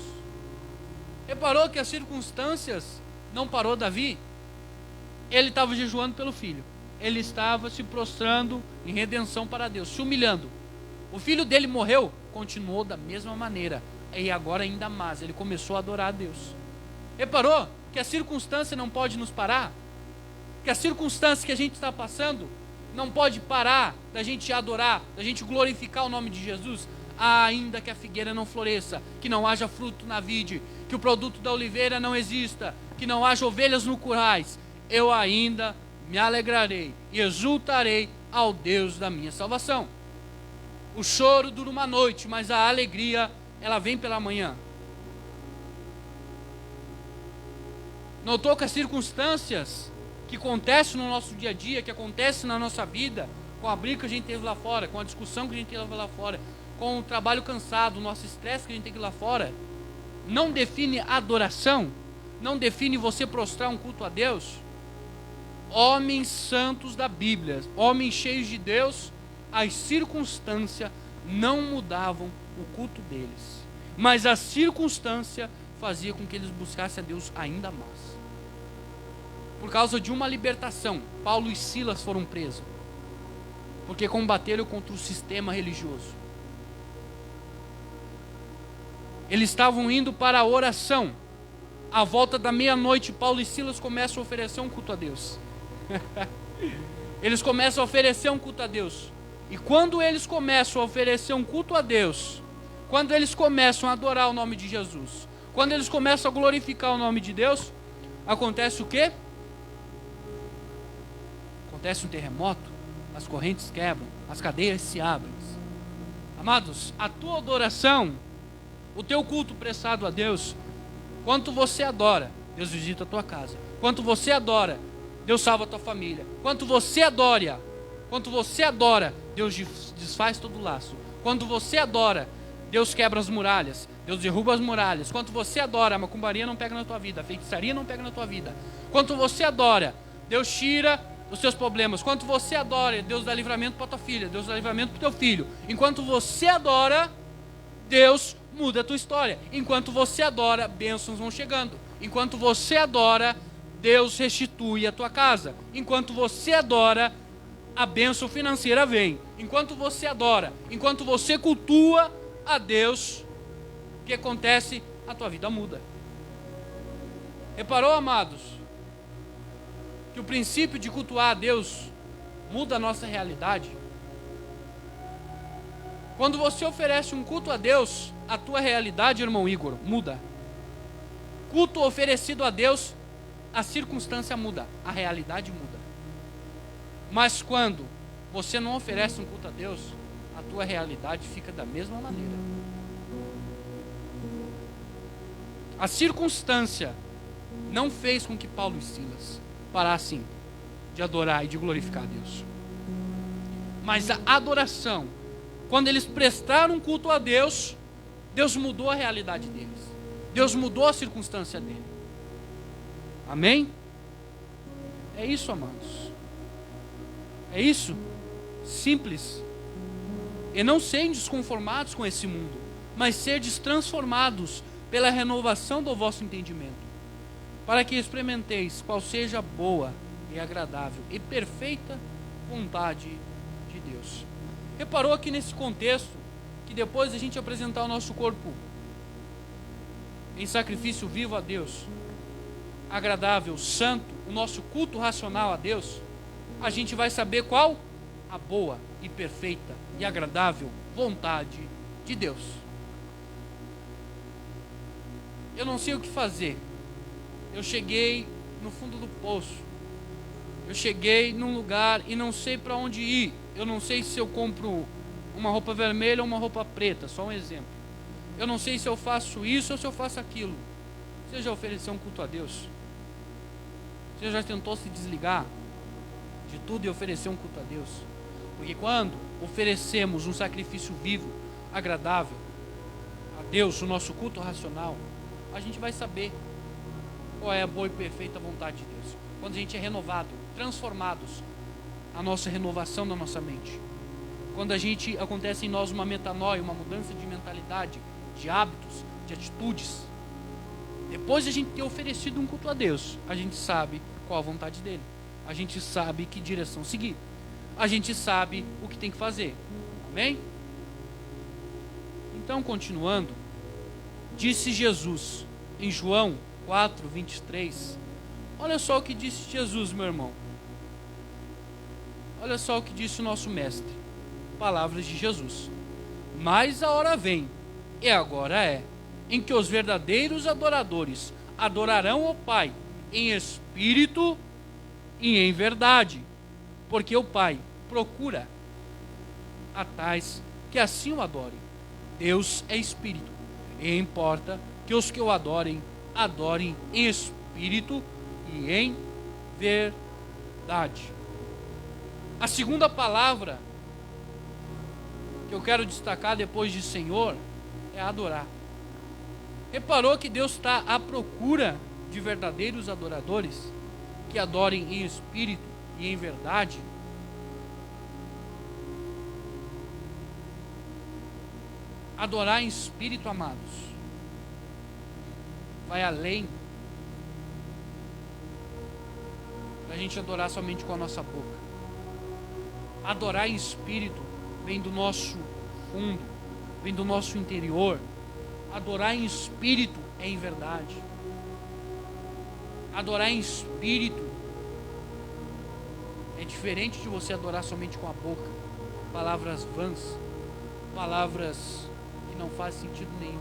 Reparou que as circunstâncias não parou Davi? Ele estava jejuando pelo filho. Ele estava se prostrando em redenção para Deus, se humilhando. O filho dele morreu, continuou da mesma maneira. E agora ainda mais, ele começou a adorar a Deus. Reparou que a circunstância não pode nos parar? Que a circunstância que a gente está passando não pode parar da gente adorar, da gente glorificar o nome de Jesus, ainda que a figueira não floresça, que não haja fruto na vide, que o produto da oliveira não exista, que não haja ovelhas no currais, eu ainda me alegrarei e exultarei ao Deus da minha salvação. O choro dura uma noite, mas a alegria, ela vem pela manhã. Notou que as circunstâncias que acontecem no nosso dia a dia, que acontecem na nossa vida, com a briga que a gente teve lá fora, com a discussão que a gente teve lá fora, com o trabalho cansado, o nosso estresse que a gente tem lá fora, não define adoração, não define você prostrar um culto a Deus? Homens santos da Bíblia, homens cheios de Deus, as circunstâncias não mudavam o culto deles, mas a circunstância fazia com que eles buscassem a Deus ainda mais. Por causa de uma libertação, Paulo e Silas foram presos, porque combateram contra o sistema religioso. Eles estavam indo para a oração. À volta da meia-noite, Paulo e Silas começam a oferecer um culto a Deus. Eles começam a oferecer um culto a Deus. E quando eles começam a oferecer um culto a Deus, quando eles começam a adorar o nome de Jesus, quando eles começam a glorificar o nome de Deus, acontece o quê? Acontece um terremoto, as correntes quebram, as cadeias se abrem. Amados, a tua adoração, o teu culto prestado a Deus, quanto você adora, Deus visita a tua casa. Quanto você adora, Deus salva a tua família. Quanto você adora, Deus desfaz todo o laço. Quando você adora, Deus quebra as muralhas, Deus derruba as muralhas. Quanto você adora, a macumbaria não pega na tua vida, a feitiçaria não pega na tua vida. Quanto você adora, Deus tira os seus problemas. Quanto você adora, Deus dá livramento para tua filha, Deus dá livramento para o teu filho. Enquanto você adora, Deus muda a tua história. Enquanto você adora, bênçãos vão chegando. Enquanto você adora, Deus restitui a tua casa. Enquanto você adora, a bênção financeira vem. Enquanto você adora, enquanto você cultua a Deus, o que acontece? A tua vida muda. Reparou, amados, que o princípio de cultuar a Deus muda a nossa realidade? Quando você oferece um culto a Deus, a tua realidade, irmão Igor, muda. Culto oferecido a Deus, a circunstância muda, a realidade muda. Mas quando você não oferece um culto a Deus, a tua realidade fica da mesma maneira. A circunstância não fez com que Paulo e Silas parassem de adorar e de glorificar a Deus. Mas a adoração, quando eles prestaram culto a Deus, Deus mudou a realidade deles. Deus mudou a circunstância dele. Amém? É isso, amados. É isso. Simples. E não serdes desconformados com esse mundo, mas serdes transformados pela renovação do vosso entendimento, para que experimenteis qual seja a boa e agradável e perfeita vontade de Deus. Reparou aqui nesse contexto que depois a gente apresentar o nosso corpo em sacrifício vivo a Deus, agradável, santo, o nosso culto racional a Deus, a gente vai saber qual a boa e perfeita e agradável vontade de Deus. Eu não sei o que fazer. Eu cheguei no fundo do poço. Eu cheguei num lugar e não sei para onde ir. Eu não sei se eu compro uma roupa vermelha ou uma roupa preta, só um exemplo. Eu não sei se eu faço isso ou se eu faço aquilo. Você já ofereceu um culto a Deus? Você já tentou se desligar de tudo e oferecer um culto a Deus? Porque quando oferecemos um sacrifício vivo, agradável a Deus, o nosso culto racional, a gente vai saber qual é a boa e perfeita vontade de Deus. Quando a gente é renovado, transformados, a nossa renovação da nossa mente. Quando acontece em nós uma metanoia, uma mudança de mentalidade, de hábitos, de atitudes. Depois de a gente ter oferecido um culto a Deus, a gente sabe qual a vontade dele. A gente sabe que direção seguir. A gente sabe o que tem que fazer. Amém? Então, continuando, disse Jesus em João 4, 23. Olha só o que disse Jesus, meu irmão. Olha só o que disse o nosso mestre. Palavras de Jesus. Mas a hora vem, e agora é, em que os verdadeiros adoradores adorarão o Pai em espírito e em verdade, porque o Pai procura a tais que assim o adorem. Deus é espírito, e importa que os que o adorem, adorem em espírito e em verdade. A segunda palavra que eu quero destacar depois de Senhor é adorar. Reparou que Deus está à procura de verdadeiros adoradores que adorem em espírito e em verdade? Adorar em espírito, amados, vai além da gente adorar somente com a nossa boca. Adorar em espírito vem do nosso fundo, vem do nosso interior. Adorar em espírito é em verdade. Adorar em espírito é diferente de você adorar somente com a boca. Palavras vãs, palavras que não fazem sentido nenhum.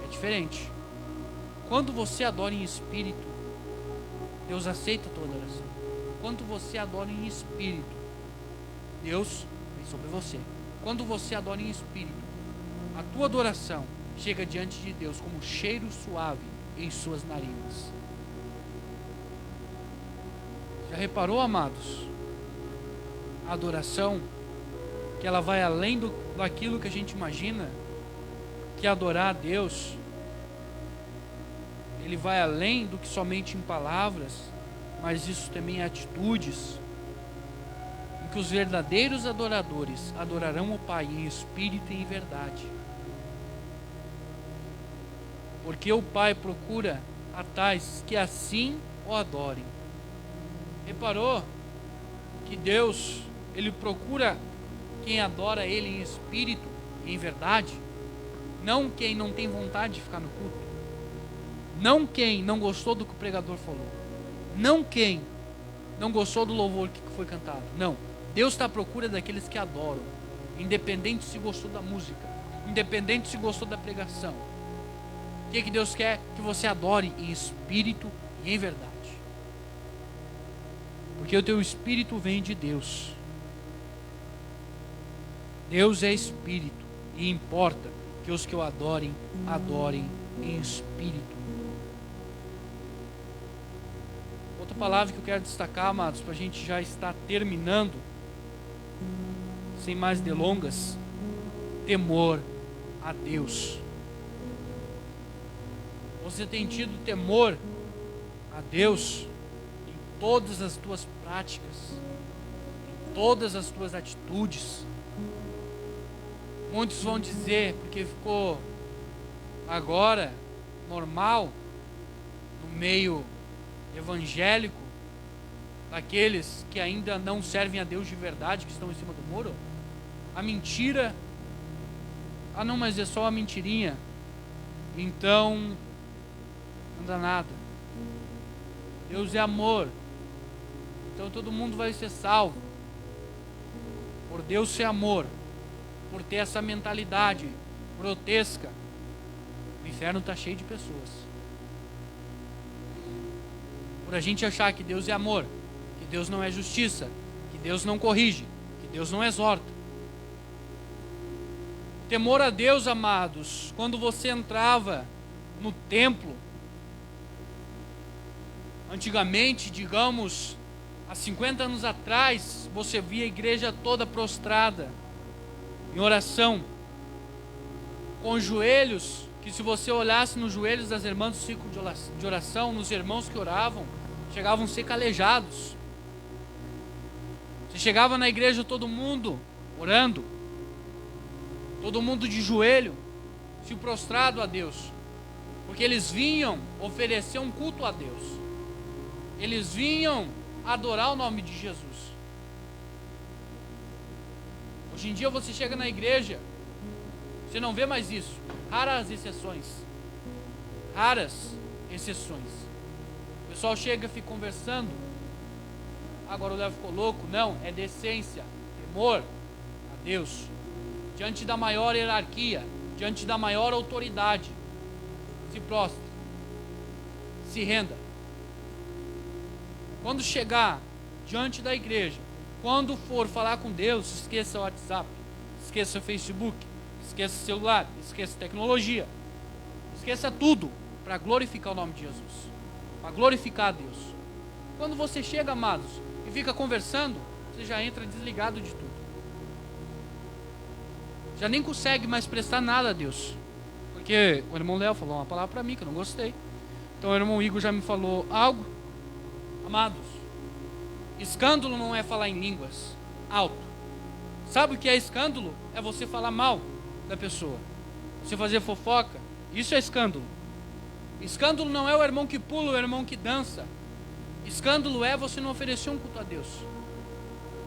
É diferente. Quando você adora em espírito, Deus aceita a tua adoração. Quando você adora em espírito, Deus vem sobre você. Quando você adora em espírito, a tua adoração chega diante de Deus como um cheiro suave em suas narinas. Já reparou, amados? A adoração, que ela vai além daquilo que a gente imagina, que adorar a Deus, ele vai além do que somente em palavras, mas isso também é atitudes, em que os verdadeiros adoradores adorarão o Pai em espírito e em verdade. Porque o Pai procura a tais que assim o adorem. Reparou que Deus, ele procura quem adora ele em espírito e em verdade, não quem não tem vontade de ficar no culto, não quem não gostou do que o pregador falou, não quem não gostou do louvor que foi cantado. Não, Deus está à procura daqueles que adoram, independente se gostou da música, independente se gostou da pregação. O que Deus quer? Que você adore em espírito e em verdade. Porque o teu espírito vem de Deus. Deus é espírito, e importa que os que o adorem, adorem em espírito outra palavra que eu quero destacar, amados, para a gente já estar terminando, sem mais delongas: temor a Deus. Você tem tido temor a Deus em todas as tuas práticas, em todas as tuas atitudes? Muitos vão dizer, porque ficou agora normal no meio evangélico, daqueles que ainda não servem a Deus de verdade, que estão em cima do muro, a mentira. Ah não, mas é só uma mentirinha, então não dá nada. Deus é amor, então todo mundo vai ser salvo. Por Deus ser amor, por ter essa mentalidade grotesca, o inferno está cheio de pessoas. Por a gente achar que Deus é amor, que Deus não é justiça, que Deus não corrige, que Deus não exorta. Temor a Deus, amados, quando você entrava no templo, antigamente, digamos, há 50 anos atrás, você via a igreja toda prostrada, em oração, com os joelhos, que se você olhasse nos joelhos das irmãs do ciclo de oração, nos irmãos que oravam, chegavam a ser calejados. Você chegava na igreja, todo mundo orando, todo mundo de joelho, se prostrado a Deus, porque eles vinham oferecer um culto a Deus, eles vinham adorar o nome de Jesus. Hoje em dia você chega na igreja, você não vê mais isso. Raras exceções. Raras exceções. O pessoal chega e fica conversando. Agora o Léo ficou louco. Não, é decência, temor a Deus. Diante da maior hierarquia, diante da maior autoridade, se prostre, se renda. Quando chegar diante da igreja, quando for falar com Deus, esqueça o WhatsApp, esqueça o Facebook, esqueça o celular, esqueça a tecnologia, esqueça tudo, para glorificar o nome de Jesus, para glorificar a Deus. Quando você chega, amados, e fica conversando, você já entra desligado de tudo, já nem consegue mais prestar nada a Deus, porque o irmão Léo falou uma palavra para mim que eu não gostei, então o irmão Igor já me falou algo. Amados, escândalo não é falar em línguas alto. Sabe o que é escândalo? É você falar mal da pessoa, você fazer fofoca. Isso é escândalo. Escândalo não é o irmão que pula, o irmão que dança. Escândalo é você não oferecer um culto a Deus.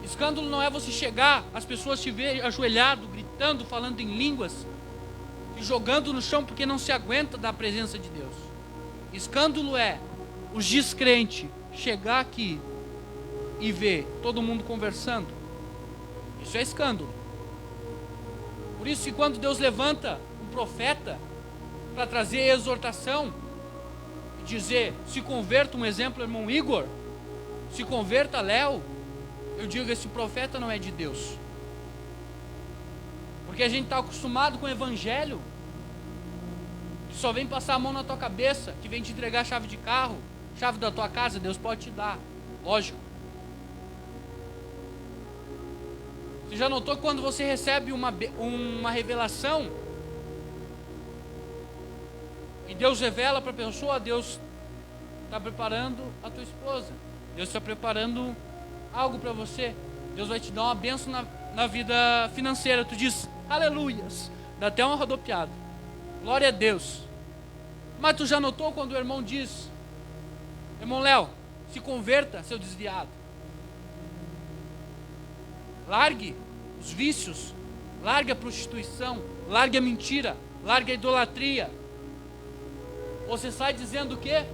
Escândalo não é você chegar, as pessoas te verem ajoelhado, gritando, falando em línguas, e jogando no chão porque não se aguenta da presença de Deus. Escândalo é os descrentes chegar aqui e ver todo mundo conversando. Isso é escândalo. Por isso que quando Deus levanta um profeta para trazer exortação e dizer, se converta, um exemplo, irmão Igor, se converta, Léo, eu digo, esse profeta não é de Deus. Porque a gente está acostumado com o evangelho, que só vem passar a mão na tua cabeça, que vem te entregar a chave de carro, chave da tua casa. Deus pode te dar, lógico. Você já notou que quando você recebe uma revelação, e Deus revela para a pessoa, Deus está preparando a tua esposa, Deus está preparando algo para você, Deus vai te dar uma bênção na vida financeira. Tu diz, aleluias, dá até uma rodopiada, glória a Deus. Mas tu já notou quando o irmão diz, irmão Léo, se converta, seu desviado, largue os vícios, largue a prostituição, largue a mentira, largue a idolatria. Você sai dizendo o quê?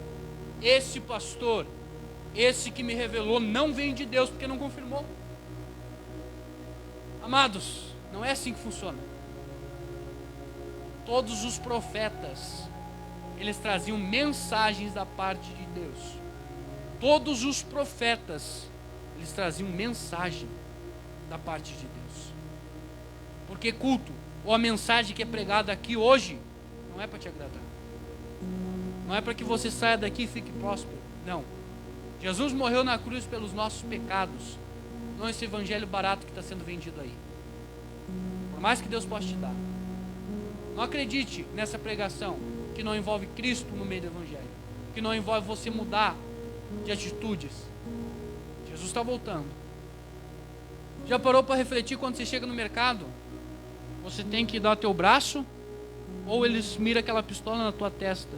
Esse pastor, esse que me revelou, não vem de Deus, porque não confirmou. Amados, não é assim que funciona. Todos os profetas, eles traziam mensagens da parte de Deus. Todos os profetas, eles traziam mensagem da parte de Deus. Porque culto, ou a mensagem que é pregada aqui hoje, não é para te agradar. Não é para que você saia daqui e fique próspero. Não. Jesus morreu na cruz pelos nossos pecados, não esse evangelho barato que está sendo vendido aí. Por mais que Deus possa te dar, não acredite nessa pregação que não envolve Cristo no meio do evangelho, que não envolve você mudar de atitudes. Jesus está voltando. Já parou para refletir quando você chega no mercado? Você tem que dar teu braço ou eles miram aquela pistola na tua testa?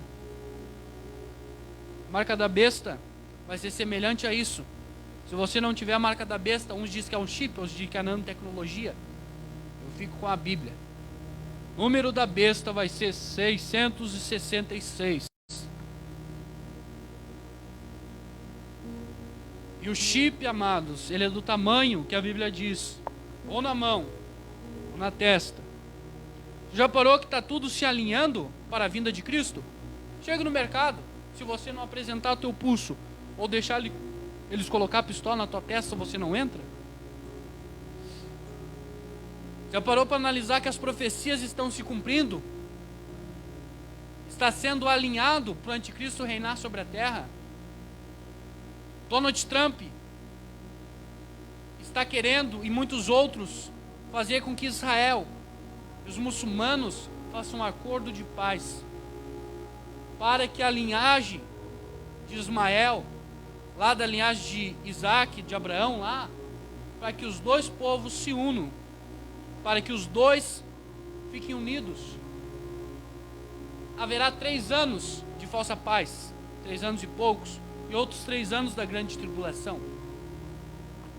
A marca da besta vai ser semelhante a isso. Se você não tiver a marca da besta, uns dizem que é um chip, outros dizem que é nanotecnologia. Eu fico com a Bíblia. O número da besta vai ser 666. E o chip, amados, ele é do tamanho que a Bíblia diz, ou na mão, ou na testa. Já parou que está tudo se alinhando para a vinda de Cristo? Chega no mercado, se você não apresentar o teu pulso, ou deixar eles colocar a pistola na tua testa, você não entra? Já parou para analisar que as profecias estão se cumprindo? Está sendo alinhado para o anticristo reinar sobre a terra? Donald Trump está querendo, e muitos outros, fazer com que Israel e os muçulmanos façam um acordo de paz, para que a linhagem de Ismael, lá da linhagem de Isaac, de Abraão lá, para que os dois povos se unam, para que os dois fiquem unidos. Haverá 3 anos de falsa paz, 3 anos e poucos, e outros 3 anos da grande tribulação.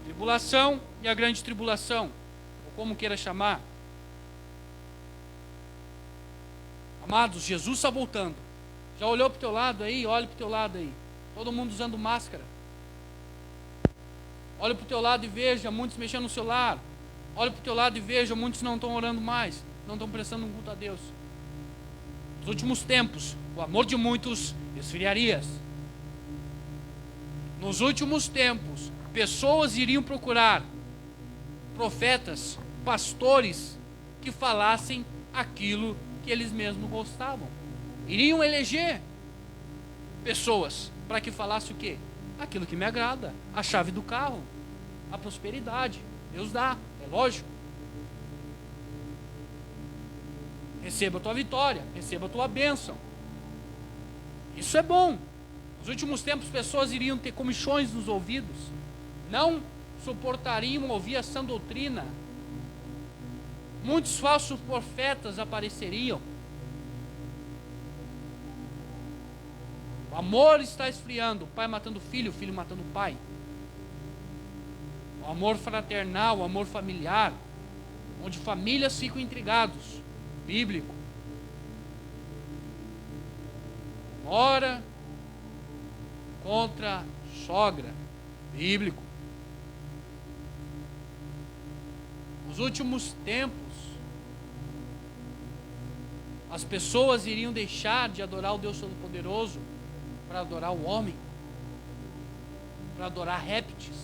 Tribulação e a grande tribulação, ou como queira chamar. Amados, Jesus está voltando. Já olhou para o teu lado aí? Olha para o teu lado aí. Todo mundo usando máscara. Olha para o teu lado e veja muitos mexendo no celular. Olha para o teu lado e veja muitos não estão orando mais, não estão prestando um culto a Deus. Nos últimos tempos, o amor de muitos esfriaria. Nos últimos tempos, pessoas iriam procurar profetas, pastores que falassem aquilo que eles mesmos gostavam. Iriam eleger pessoas para que falasse o quê? Aquilo que me agrada, a chave do carro, a prosperidade. Deus dá, é lógico. Receba a tua vitória, receba a tua bênção. Isso é bom. Nos últimos tempos, pessoas iriam ter comichões nos ouvidos, não suportariam ouvir a sã doutrina. Muitos falsos profetas apareceriam. O amor está esfriando, o pai matando o filho matando o pai. O amor fraternal, o amor familiar, onde famílias ficam intrigados, bíblico. Ora contra sogra, bíblico. Nos últimos tempos, as pessoas iriam deixar de adorar o Deus Todo-Poderoso para adorar o homem, para adorar répteis,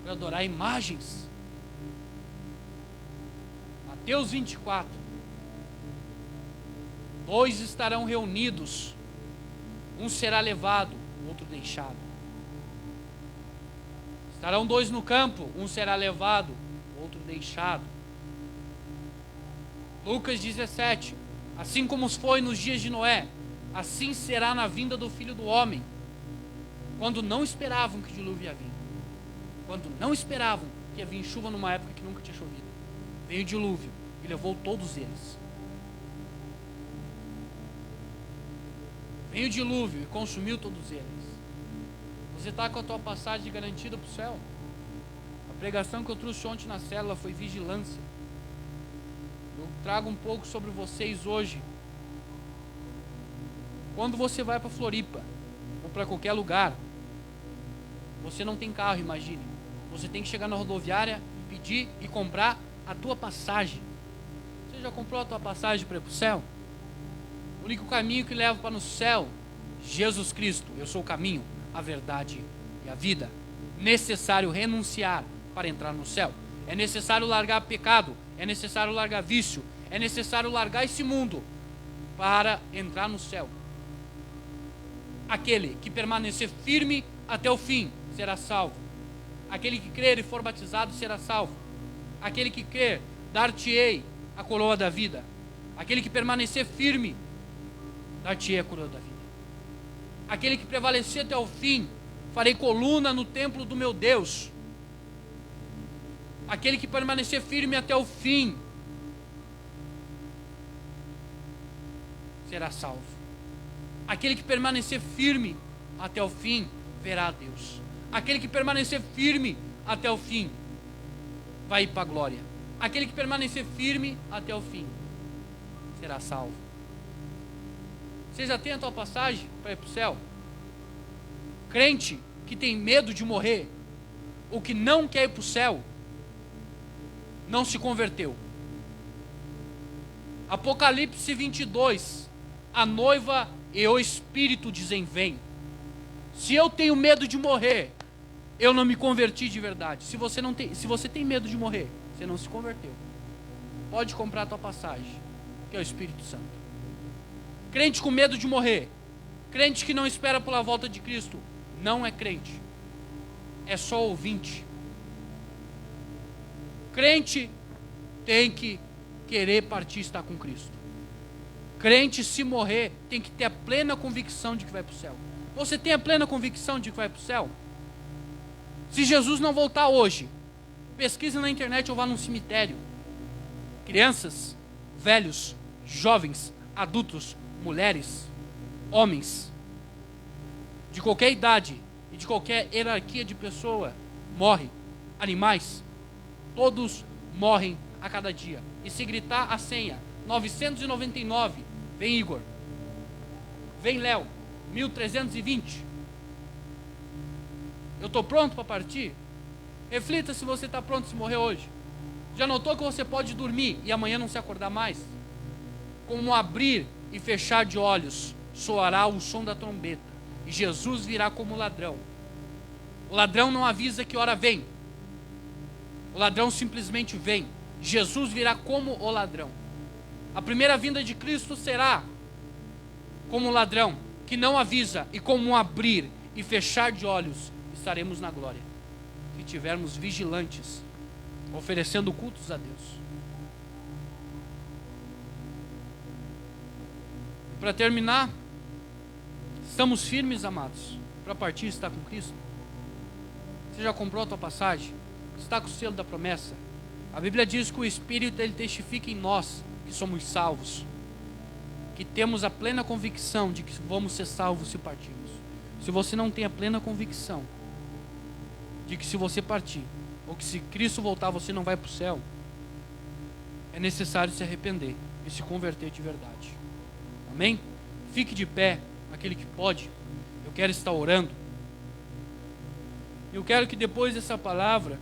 para adorar imagens. Mateus 24. 2 estarão reunidos, um será levado, o outro deixado. Estarão 2 no campo, um será levado, o outro deixado. Lucas 17. Assim como foi nos dias de Noé, assim será na vinda do Filho do Homem, quando não esperavam que o dilúvio ia vir. Quando não esperavam que ia vir chuva numa época que nunca tinha chovido. Veio o dilúvio e levou todos eles. Veio o dilúvio e consumiu todos eles. Você está com a tua passagem garantida para o céu? A pregação que eu trouxe ontem na célula foi vigilância. Eu trago um pouco sobre vocês hoje. Quando você vai para Floripa ou para qualquer lugar, você não tem carro, imagine. Você tem que chegar na rodoviária, pedir e comprar a tua passagem. Você já comprou a tua passagem para ir para o céu? O único caminho que leva para o céu, Jesus Cristo. Eu sou o caminho, a verdade e a vida. Necessário renunciar para entrar no céu. É necessário largar pecado, é necessário largar vício, é necessário largar esse mundo para entrar no céu. Aquele que permanecer firme até o fim será salvo. Aquele que crer e for batizado será salvo. Aquele que crer, dar-te-ei a coroa da vida. Aquele que permanecer firme, dar-te-ei a coroa da vida. Aquele que prevalecer até o fim, farei coluna no templo do meu Deus. Aquele que permanecer firme até o fim, será salvo. Aquele que permanecer firme até o fim, verá a Deus. Aquele que permanecer firme até o fim, vai ir para a glória. Aquele que permanecer firme até o fim, será salvo. Vocês atentam à passagem para ir para o céu? Crente que tem medo de morrer, ou que não quer ir para o céu, não se converteu. Apocalipse 22, a noiva e o Espírito dizem: vem. Se eu tenho medo de morrer, eu não me converti de verdade. Se você tem medo de morrer, você não se converteu. Pode comprar a tua passagem, que é o Espírito Santo. Crente com medo de morrer, crente que não espera pela volta de Cristo, não é crente, é só ouvinte. Crente tem que querer partir e estar com Cristo. Crente, se morrer, tem que ter a plena convicção de que vai para o céu. Você tem a plena convicção de que vai para o céu? Se Jesus não voltar hoje, pesquise na internet ou vá num cemitério. Crianças, velhos, jovens, adultos, mulheres, homens, de qualquer idade e de qualquer hierarquia de pessoa, morrem. Animais, todos morrem a cada dia. E se gritar a senha 999, vem Igor, vem Léo, 1320, eu estou pronto para partir? Reflita se você está pronto se morrer hoje. Já notou que você pode dormir e amanhã não se acordar mais? Como um abrir e fechar de olhos, soará o som da trombeta, e Jesus virá como ladrão. O ladrão não avisa que hora vem, o ladrão simplesmente vem. Jesus virá como o ladrão. A primeira vinda de Cristo será como um ladrão, que não avisa, e como um abrir e fechar de olhos, estaremos na glória, se estivermos vigilantes, oferecendo cultos a Deus. Para terminar, estamos firmes, amados, para partir e estar com Cristo? Você já comprou a tua passagem? Está com o selo da promessa? A Bíblia diz que o Espírito, ele testifica em nós que somos salvos, que temos a plena convicção de que vamos ser salvos se partirmos. Se você não tem a plena convicção de que se você partir, ou que se Cristo voltar você não vai para o céu, é necessário se arrepender e se converter de verdade. Amém? Fique de pé, aquele que pode. Eu quero estar orando. Eu quero que depois dessa palavra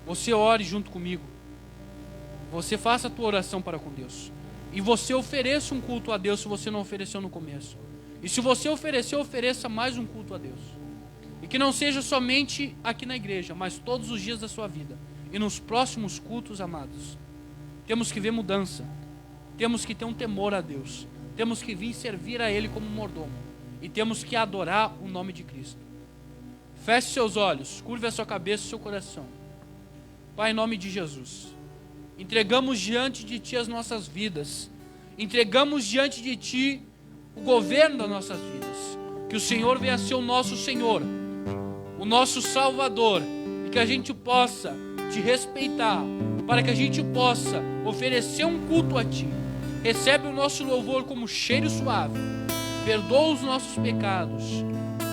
você ore junto comigo. Você faça a tua oração para com Deus. E você ofereça um culto a Deus se você não ofereceu no começo. E se você ofereceu, ofereça mais um culto a Deus. E que não seja somente aqui na igreja, mas todos os dias da sua vida. E nos próximos cultos, amados, temos que ver mudança. Temos que ter um temor a Deus. Temos que vir servir a Ele como mordomo. E temos que adorar o nome de Cristo. Feche seus olhos, curve a sua cabeça e seu coração. Pai, em nome de Jesus, entregamos diante de Ti as nossas vidas. Entregamos diante de Ti o governo das nossas vidas. Que o Senhor venha a ser o nosso Senhor, o nosso Salvador, e que a gente possa Te respeitar, para que a gente possa oferecer um culto a Ti. Recebe o nosso louvor como cheiro suave. Perdoa os nossos pecados,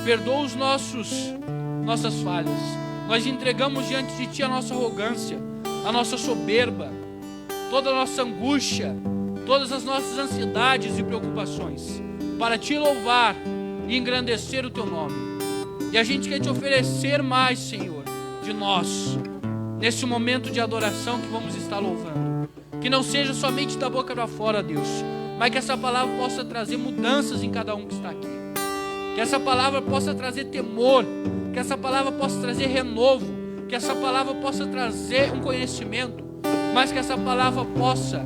perdoa os nossas falhas. Nós entregamos diante de Ti a nossa arrogância, a nossa soberba, toda a nossa angústia, todas as nossas ansiedades e preocupações, para Te louvar e engrandecer o Teu nome. E a gente quer Te oferecer mais, Senhor, de nós, nesse momento de adoração que vamos estar louvando. Que não seja somente da boca para fora, Deus, mas que essa palavra possa trazer mudanças em cada um que está aqui. Que essa palavra possa trazer temor, que essa palavra possa trazer renovo, que essa palavra possa trazer um conhecimento, mas que essa palavra possa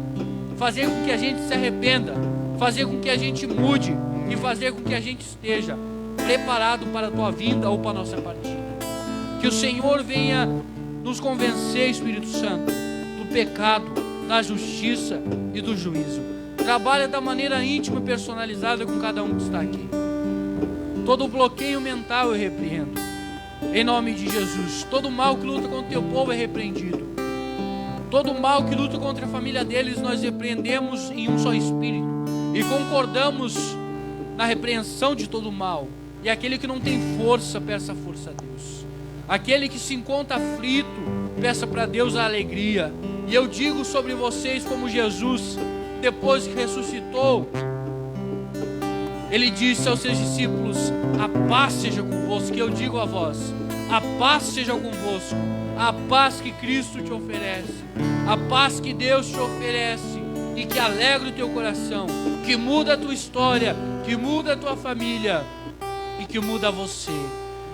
fazer com que a gente se arrependa, fazer com que a gente mude, e fazer com que a gente esteja preparado para a tua vinda ou para a nossa partida. Que o Senhor venha nos convencer, Espírito Santo, do pecado, da justiça e do juízo. Trabalha da maneira íntima e personalizada com cada um que está aqui. Todo bloqueio mental eu repreendo, em nome de Jesus. Todo mal que luta contra o teu povo é repreendido. Todo mal que luta contra a família deles, nós repreendemos em um só espírito e concordamos na repreensão de todo mal. E aquele que não tem força, peça força a Deus. Aquele que se encontra aflito, peça para Deus a alegria. E eu digo sobre vocês como Jesus, depois que ressuscitou, ele disse aos seus discípulos: a paz seja convosco. Que eu digo a vós: a paz seja convosco. A paz que Cristo te oferece, a paz que Deus te oferece e que alegra o teu coração, que muda a tua história, que muda a tua família e que muda você.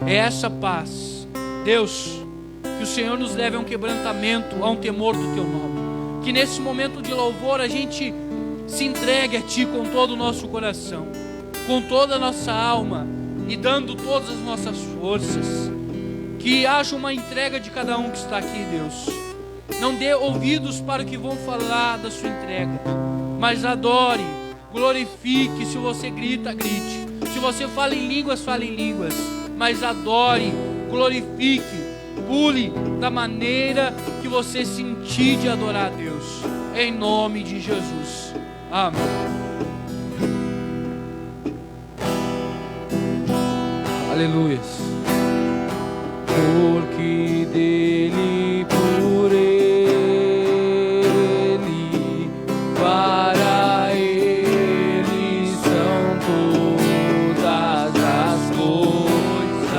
É essa paz. Deus, que o Senhor nos leve a um quebrantamento, a um temor do teu nome. Que nesse momento de louvor a gente se entregue a ti com todo o nosso coração, com toda a nossa alma e dando todas as nossas forças. Que haja uma entrega de cada um que está aqui, Deus. Não dê ouvidos para o que vão falar da sua entrega, mas adore, glorifique. Se você grita, grite. Se você fala em línguas, fale em línguas. Mas adore, glorifique, pule da maneira que você sentir de adorar a Deus. Em nome de Jesus. Amém. Aleluia. Porque dele, por ele, para ele são todas as coisas.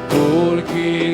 Porque